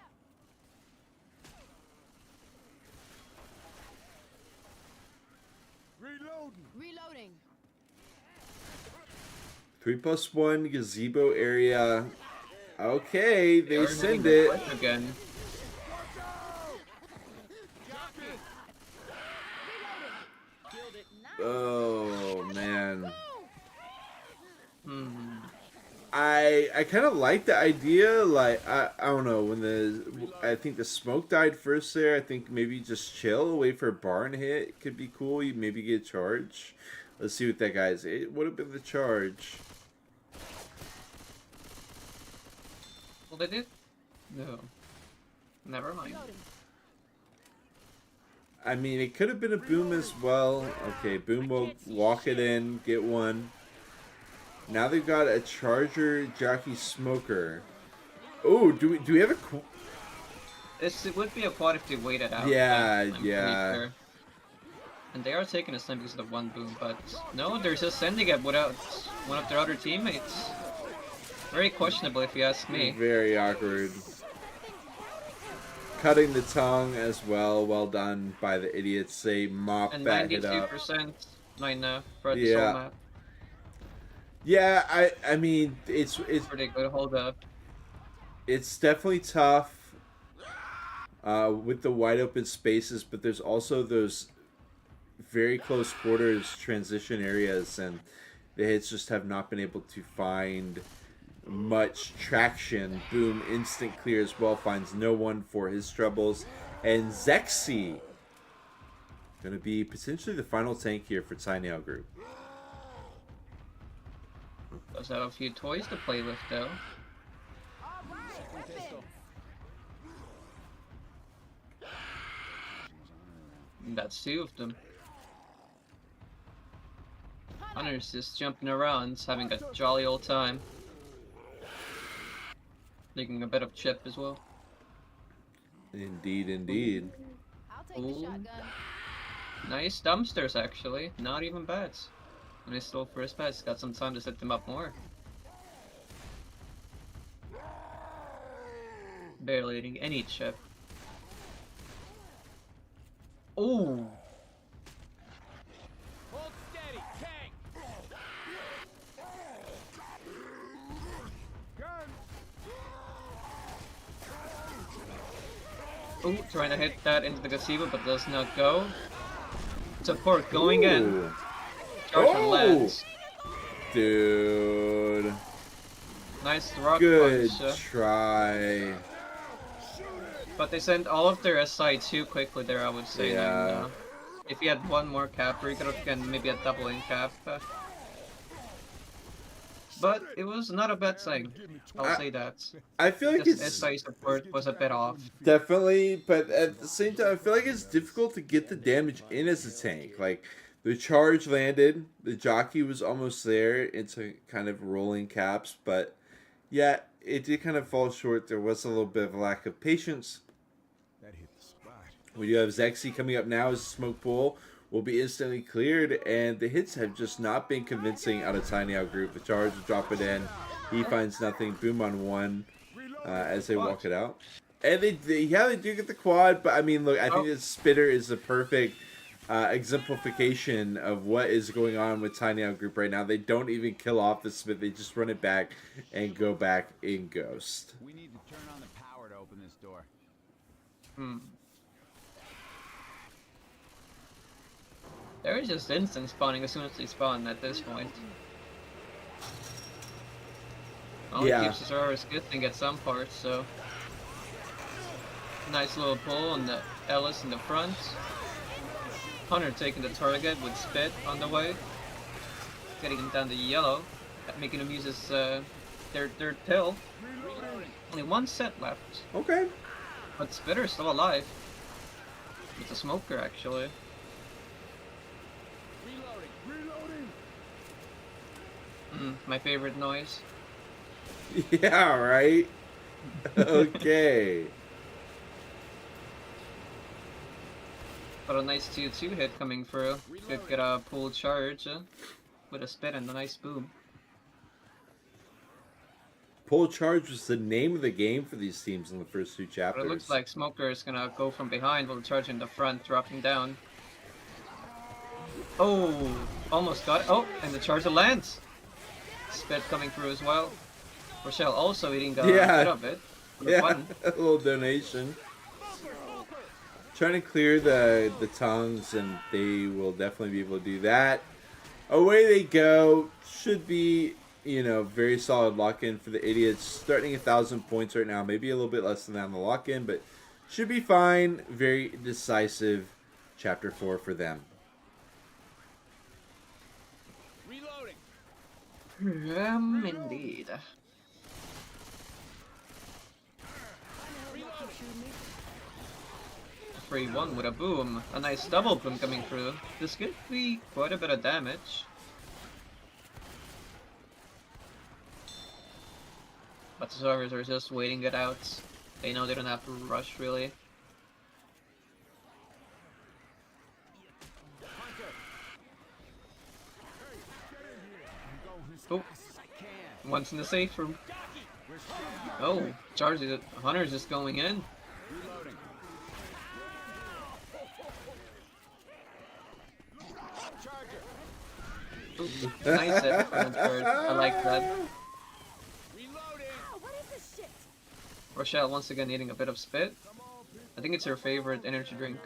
Reloading. 3+1 gazebo area. Okay, they They're send making it. the push again. Oh man. Hmm. I kind of like the idea. Like I don't know, when I think the smoke died first there. I think maybe just chill, wait for a barn hit could be cool. You maybe get a charge. Let's see what that guy's. It would have been the charge. Well, they did. No. Never mind. I mean, it could have been a boom as well. Okay, boom will walk it in, get one. Now they've got a charger jockey smoker. Oh, do we have a? It would be a quad if they waited out. Yeah, I'm pretty yeah. sure. And they are taking a stun because of the one boom, but no, they're just sending it without one of their other teammates. Very questionable if you ask me. Very awkward. Cutting the tongue as well. Well done by the idiots. They mop And that hit up. 92% mine for the Yeah. soul map. Yeah, I mean it's Pretty good hold up. it's definitely tough with the wide open spaces, but there's also those very close quarters transition areas, and the hits just have not been able to find much traction. Boom, instant clear as well, finds no one for his troubles, and Zexy gonna be potentially the final tank here for Cainiao group. Does have a few toys to play with though. And that's 2 of them. Hunter's just jumping around, having a jolly old time. Taking a bit of chip as well. Indeed, indeed. I'll take the Ooh. shotgun. Nice dumpsters, actually. Not even bad. Nice little first pass. Got some time to set them up more. Barely eating any chip. Oh! Hold steady, tank. Gun. Oh, trying to hit that into the gazebo, but does not go. Support going in. Ooh. Charge on Oh! lands. Dude. Nice rock Good punch. try. But they sent all of their SI too quickly there, I would say. Yeah. And, if he had one more capper, he could have gotten maybe a double in cap. But it was not a bad thing. I'll say that. I feel like Just it's SI support was a bit off. definitely, but at the same time, I feel like it's difficult to get the damage in as a tank. Like, the charge landed, the jockey was almost there into kind of rolling caps, but yeah, it did kind of fall short. There was a little bit of a lack of patience. That hit the spot. We do have Zexy coming up now as smoke pool will be instantly cleared, and the hits have just not been convincing out of Cainiao group. The charge will drop it in. He finds nothing. Boom on 1 as they walk it out. And they do get the quad, but I mean, look, I think this spitter is the perfect exemplification of what is going on with Cainiao group right now. They don't even kill off the spit. They just run it back and go back in Ghost. We need to turn on the power to open this door. They're just instant spawning as soon as they spawn at this point. Only Yeah. keeps Cesar's getting at some parts, so. Nice little pull on the Ellis in the front. Hunter taking the target with spit on the way. Getting him down to yellow. Making him use his their pill. Only 1 set left. Okay. But Spitter's still alive. It's a smoker actually. My favorite noise. Yeah, right? Okay. But a nice 2-2 hit coming through. Could get a pull charge with a spit and a nice boom. Pull charge was the name of the game for these teams in the first 2 But chapters. it looks like Smoker is gonna go from behind while the charge in the front, dropping down. Oh, almost got it. Oh, and the charger lands. Spit coming through as well. Rochelle also eating a bit of it. Yeah, a little donation. Trying to clear the tongues, and they will definitely be able to do that. Away they go. Should be, you know, very solid lock-in for the idiots. Starting 1,000 points right now. Maybe a little bit less than that on the lock-in, but should be fine. Very decisive chapter 4 for them. Indeed. A 3-1 with a boom. A nice double boom coming through. This could be quite a bit of damage. But the servers are just waiting it out. They know they don't have to rush really. Oh, one's in the safe room. Oh, charges. Hunter's just going in. Ooh, nice hit from the charge. I like that. Rochelle once again eating a bit of spit. I think it's her favorite energy drink.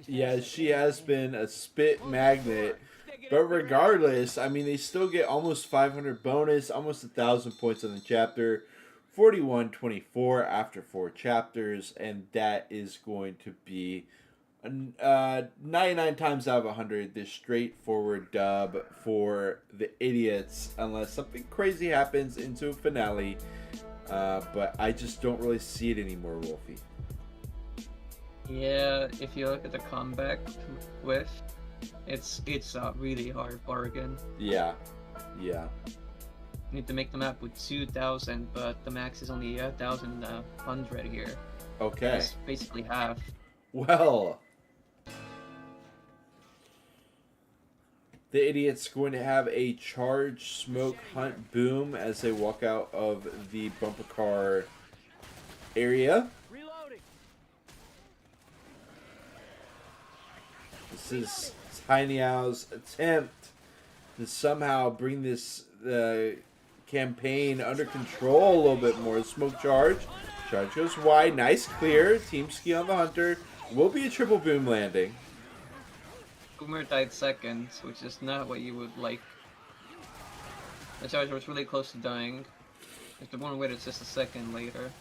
Yeah, she has been a spit magnet. But regardless, I mean, they still get almost 500 bonus, almost 1,000 points on the chapter, 41-24 after 4 chapters, and that is going to be 99 times out of 100 this straightforward dub for the idiots, unless something crazy happens into a finale. But I just don't really see it anymore, Wolfi. Yeah, if you look at the comeback with, it's a really hard bargain. Yeah. Yeah. You need to make the map with 2,000, but the max is only 1,100 here. Okay. That's basically half. Well, the idiot's going to have a charge, smoke, hunt, boom as they walk out of the bumper car area. Reloading. This is Cainiao's attempt to somehow bring this campaign under control a little bit more. Smoke charge. Charge goes wide. Nice clear. Team ski on the hunter. Will be a triple boom landing. Boomer died second, which is not what you would like. The charger was really close to dying. If the one waited just a second later,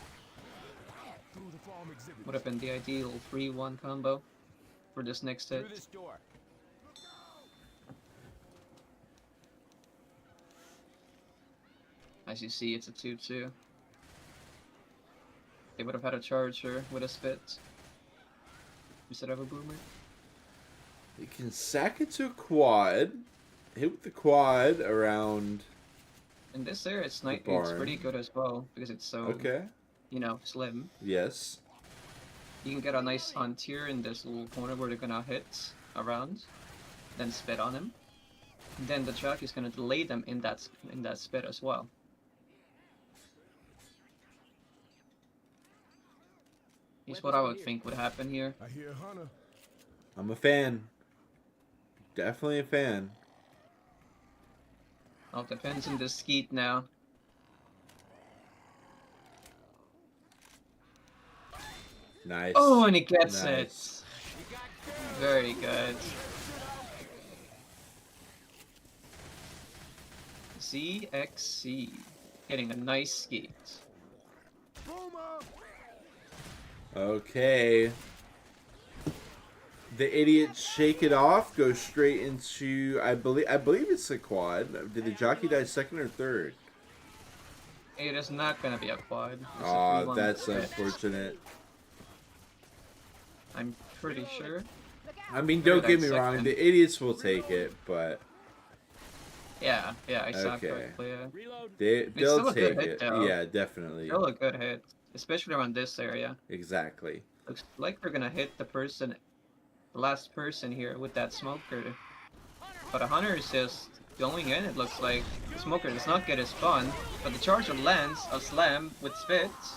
would have been the ideal 3-1 combo for this next hit. Through this door. As you see, it's a 2-2. They would have had a charger with a spit instead of a boomer. You can sack it to a quad. Hit with the quad around. In this area, it's barn. pretty good as well because it's so Okay. Slim. Yes. You can get a nice hunt here in this little corner where they're gonna hit around, then spit on him. Then the jockey's gonna delay them in that spit as well. Here's what I would think would happen here. I hear Hunter. I'm a fan. Definitely a fan. All depends on the skeet now. Nice. Oh, and he gets Nice. it. Very good. CXC. Getting a nice skeet. Okay. The idiots shake it off, go straight into I believe it's a quad. Did the jockey die second or third? It is not gonna be a quad. It's a Aw, 3-1 that's spit. unfortunate. I'm pretty sure. I mean, don't get me wrong, second. the idiots will take it, but Yeah, I saw Okay. correctly. Yeah. Reload. they'll still a good take hit, it. though. Yeah, definitely. Still a good hit, especially around this area. Exactly. Looks like they're gonna hit the last person here with that smoker. But a hunter is just going in, it looks like. The smoker does not get his fun, but the charger lands a slam with spits.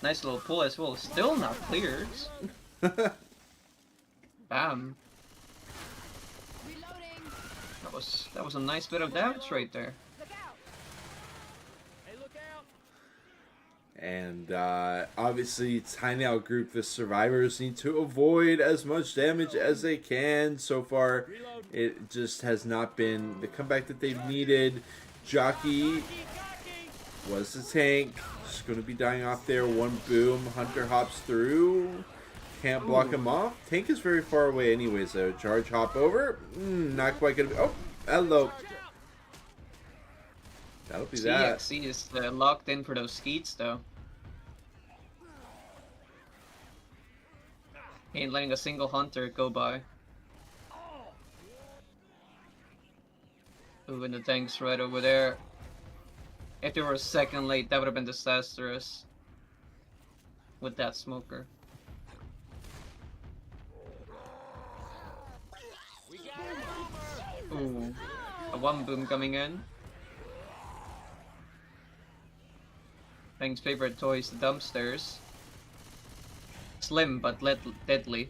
Nice little pull as well, still not cleared. Bam. That was a nice bit of damage right there. Hey, look out. And obviously, Cainiao group, the survivors need to avoid as much damage as they can. So far, it just has not been the comeback that they've needed. Jockey was the tank. Just going to be dying off there. One boom. Hunter hops through. Can't block him off. Tank is very far away anyways, though. Charge hop over. Not quite going to be... Oh, hello. That'll be that. CXC is locked in for those skeets, though. He ain't letting a single hunter go by. Ooh, and the tank's right over there. If they were a second late, that would have been disastrous. With that smoker. Ooh, a one boom coming in. Tank's favorite toy is the dumpsters. Slim but deadly.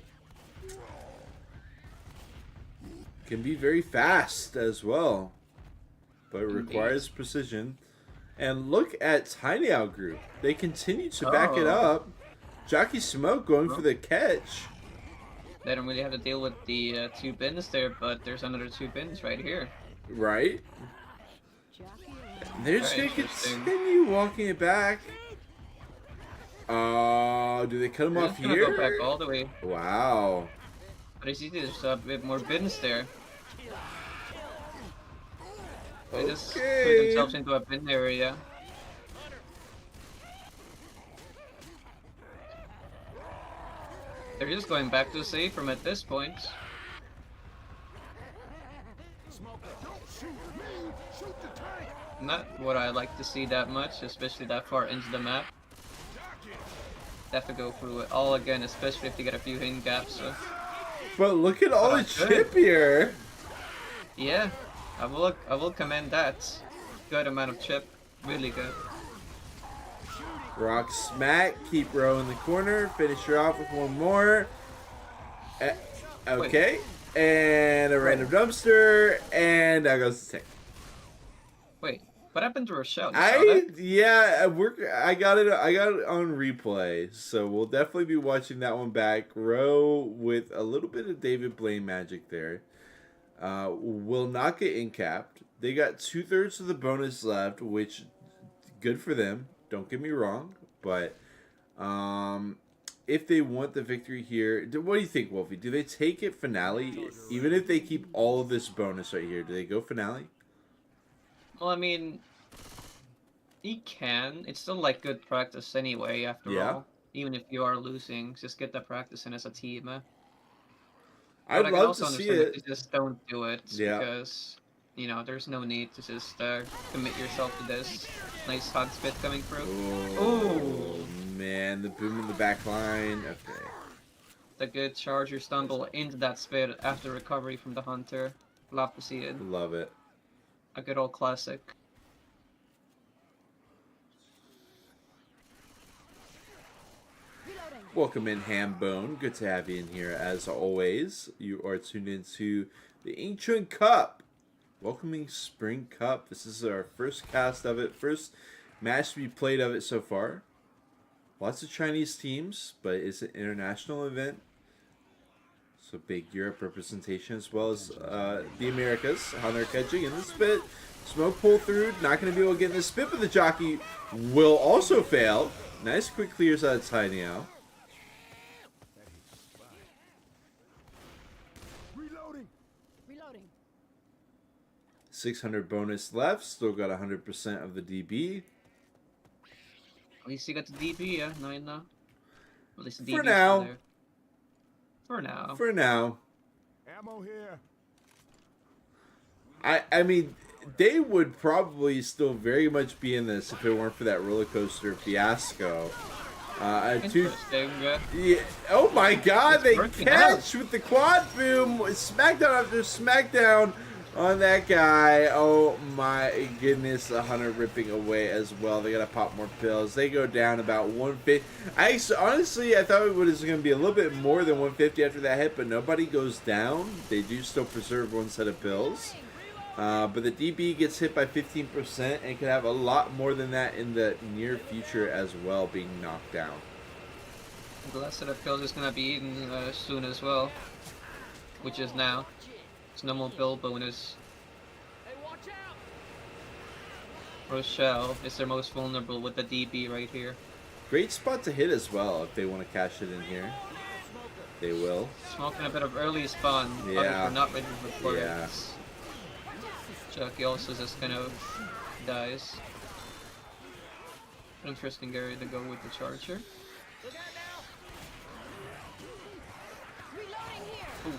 Can be very fast as well, but it Indeed. requires precision. And look at Cainiao group. They continue to back it up. Jockey Smoke going for the catch. They don't really have to deal with the 2 bins there, but there's another 2 bins right here. Right? They're just Very going to interesting. continue walking it back. Do they cut him They're off just gonna go back here? all the way. Wow. But I see there's a bit more bins there. They just put Okay. themselves into a bin area. They're just going back to save from at this point. Not what I like to see that much, especially that far into the map. They have to go through it all again, especially if they get a few hidden gaps. So. But look at all the chip here. Yeah, I will commend that. Good amount of chip, really good. Rock smack, keep row in the corner, finish her off with one more. Okay, and a random dumpster, and now goes the tank. Wait, what happened to Rochelle? I got it on replay, so we'll definitely be watching that one back. Row with a little bit of David Blaine magic there. Will not get incapped. They got 2/3 of the bonus left, which good for them. Don't get me wrong, but if they want the victory here, what do you think, Wolfi? Do they take it finale? Even if they keep all of this bonus right here, do they go finale? Well, I mean, he can. It's still like good practice anyway. After all, even if you are losing, just get that practice in as a team. I'd love to see it. If you just don't do it because you know there's no need to just commit yourself to this. Nice hot spit coming through. Oh man, the boom in the back line. Okay. The good charger stumble into that spit after recovery from the hunter. Love to see it. Love it. A good old classic. Welcome in, Hambone. Good to have you in here as always. You are tuned into the Ying Chun Cup. Welcoming Spring Cup. This is our first cast of it. First match to be played of it so far. Lots of Chinese teams, but it's an international event. So big Europe representation as well as the Americas. Hunter catching in the spit. Smoke pull through. Not going to be able to get in the spit, but the jockey will also fail. Nice quick clears out of Cainiao. Reloading. 600 bonus left. Still got 100% of the DB. At least you got the DB, yeah. No, no. At least the DB For now. there. For now. For now. Ammo here. I mean, they would probably still very much be in this if it weren't for that roller coaster fiasco. Interesting. Yeah. Oh my God! They catch out with the quad boom. Smackdown after smackdown on that guy. Oh my goodness! The hunter ripping away as well. They gotta pop more pills. They go down about 150. Honestly, I thought it was going to be a little bit more than 150 after that hit, but nobody goes down. They do still preserve one set of pills. But the DB gets hit by 15% and could have a lot more than that in the near future as well, being knocked down. The last set of pills is going to be eaten soon as well, which is now. It's no more pill bonus. Rochelle is their most vulnerable with the DB right here. Great spot to hit as well if they want to cash it in here. They will. Smoking a bit of early spawn. Yeah. Others are not ready for Yeah. it. Chucky also just kind of dies. Interesting area to go with the charger. Ooh.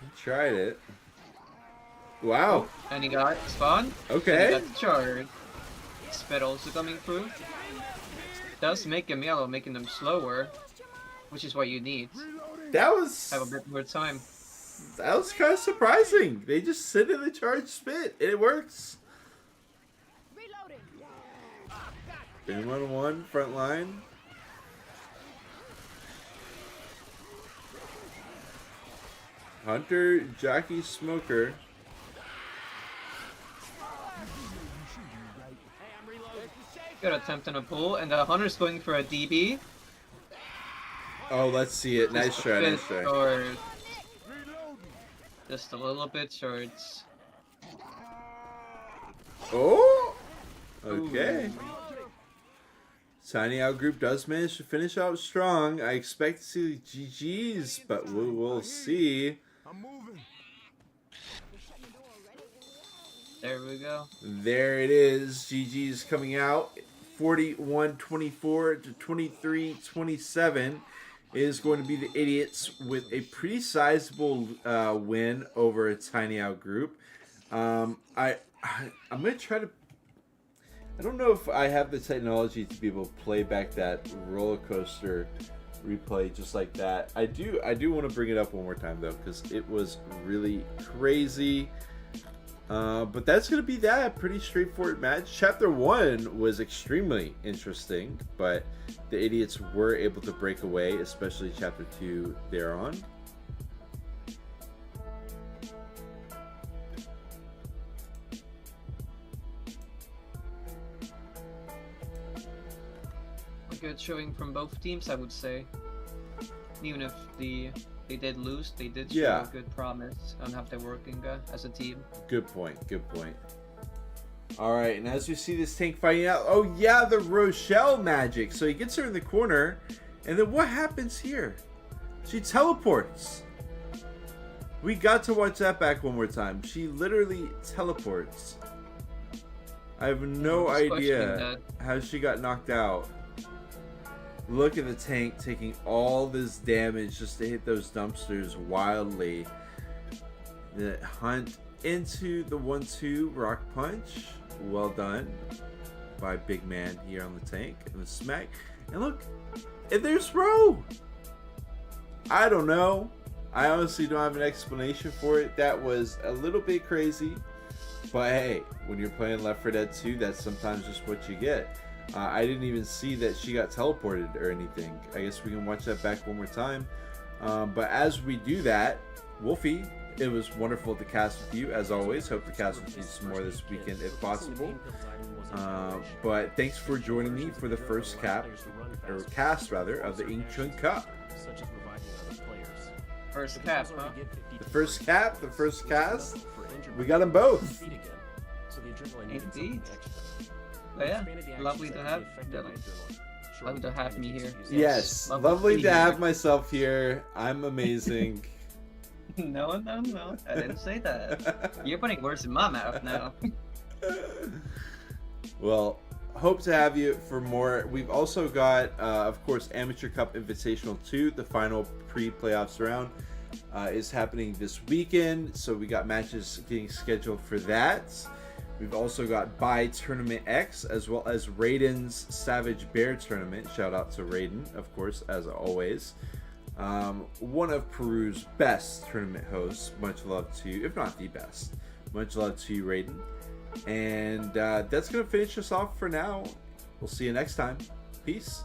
He tried it. Wow. And he got spawn. Okay. And he got the charge. Sped also coming through. Does make them yellow, making them slower, which is what you need. That was... Have a bit more time. That was kind of surprising. They just sit in the charge spit, and it works. Been 1-1, front line. Hunter, Jockey, Smoker. Good attempt on a pull, and the Hunter's going for a DB. Oh, let's see it. Nice try, nice try. Or just a little bit short. Oh! Okay. Cainiao group does manage to finish out strong. I expect to see GG's, but we will see. I'm moving. There we go. There it is. GG's coming out. 41-24 to 23-27. is going to be the Idiots with a pretty sizable win over a Cainiao group. I'm going to try to... I don't know if I have the technology to be able to play back that roller coaster replay just like that. I do want to bring it up one more time though, because it was really crazy. But that's going to be that. Pretty straightforward match. Chapter 1 was extremely interesting, but the Idiots were able to break away, especially Chapter 2 thereon. A good showing from both teams, I would say. Even if they did lose, they did show Yeah. a good promise on how they're working as a team. Good point. Good point. All right, and as you see this tank fighting out, oh yeah, the Rochelle magic. So he gets her in the corner, and then what happens here? She teleports. We got to watch that back one more time. She literally teleports. I have no I was questioning idea how she got knocked out. Look at the tank taking all this damage just to hit those dumpsters wildly. The hunt into the 1-2 rock punch. Well done by big man here on the tank. And the smack. And look, and there's Ro. I don't know. I honestly don't have an explanation for it. That was a little bit crazy. But hey, when you're playing Left 4 Dead 2, that's sometimes just what you get. I didn't even see that she got teleported or anything. I guess we can watch that back one more time. But as we do that, Wolfi, it was wonderful to cast with you as always. Hope to cast with you some more this weekend if possible. But thanks for joining me for the first cast of the Ying Chun Cup. First cap, huh? The first cap, the first cast. We got them both. Indeed. But yeah, lovely to have me here. Yes, lovely to have myself here. I'm amazing. No, I didn't say that. You're putting words in my mouth now. Well, hope to have you for more. We've also got, of course, Amateur Cup Invitational 2, the final pre-playoffs round, is happening this weekend. So we got matches getting scheduled for that. We've also got Buy Tournament X, as well as Raiden's Savage Bear Tournament. Shout out to Raiden, of course, as always. One of Peru's best tournament hosts. Much love to you, if not the best. Much love to you, Raiden. And that's going to finish us off for now. We'll see you next time. Peace.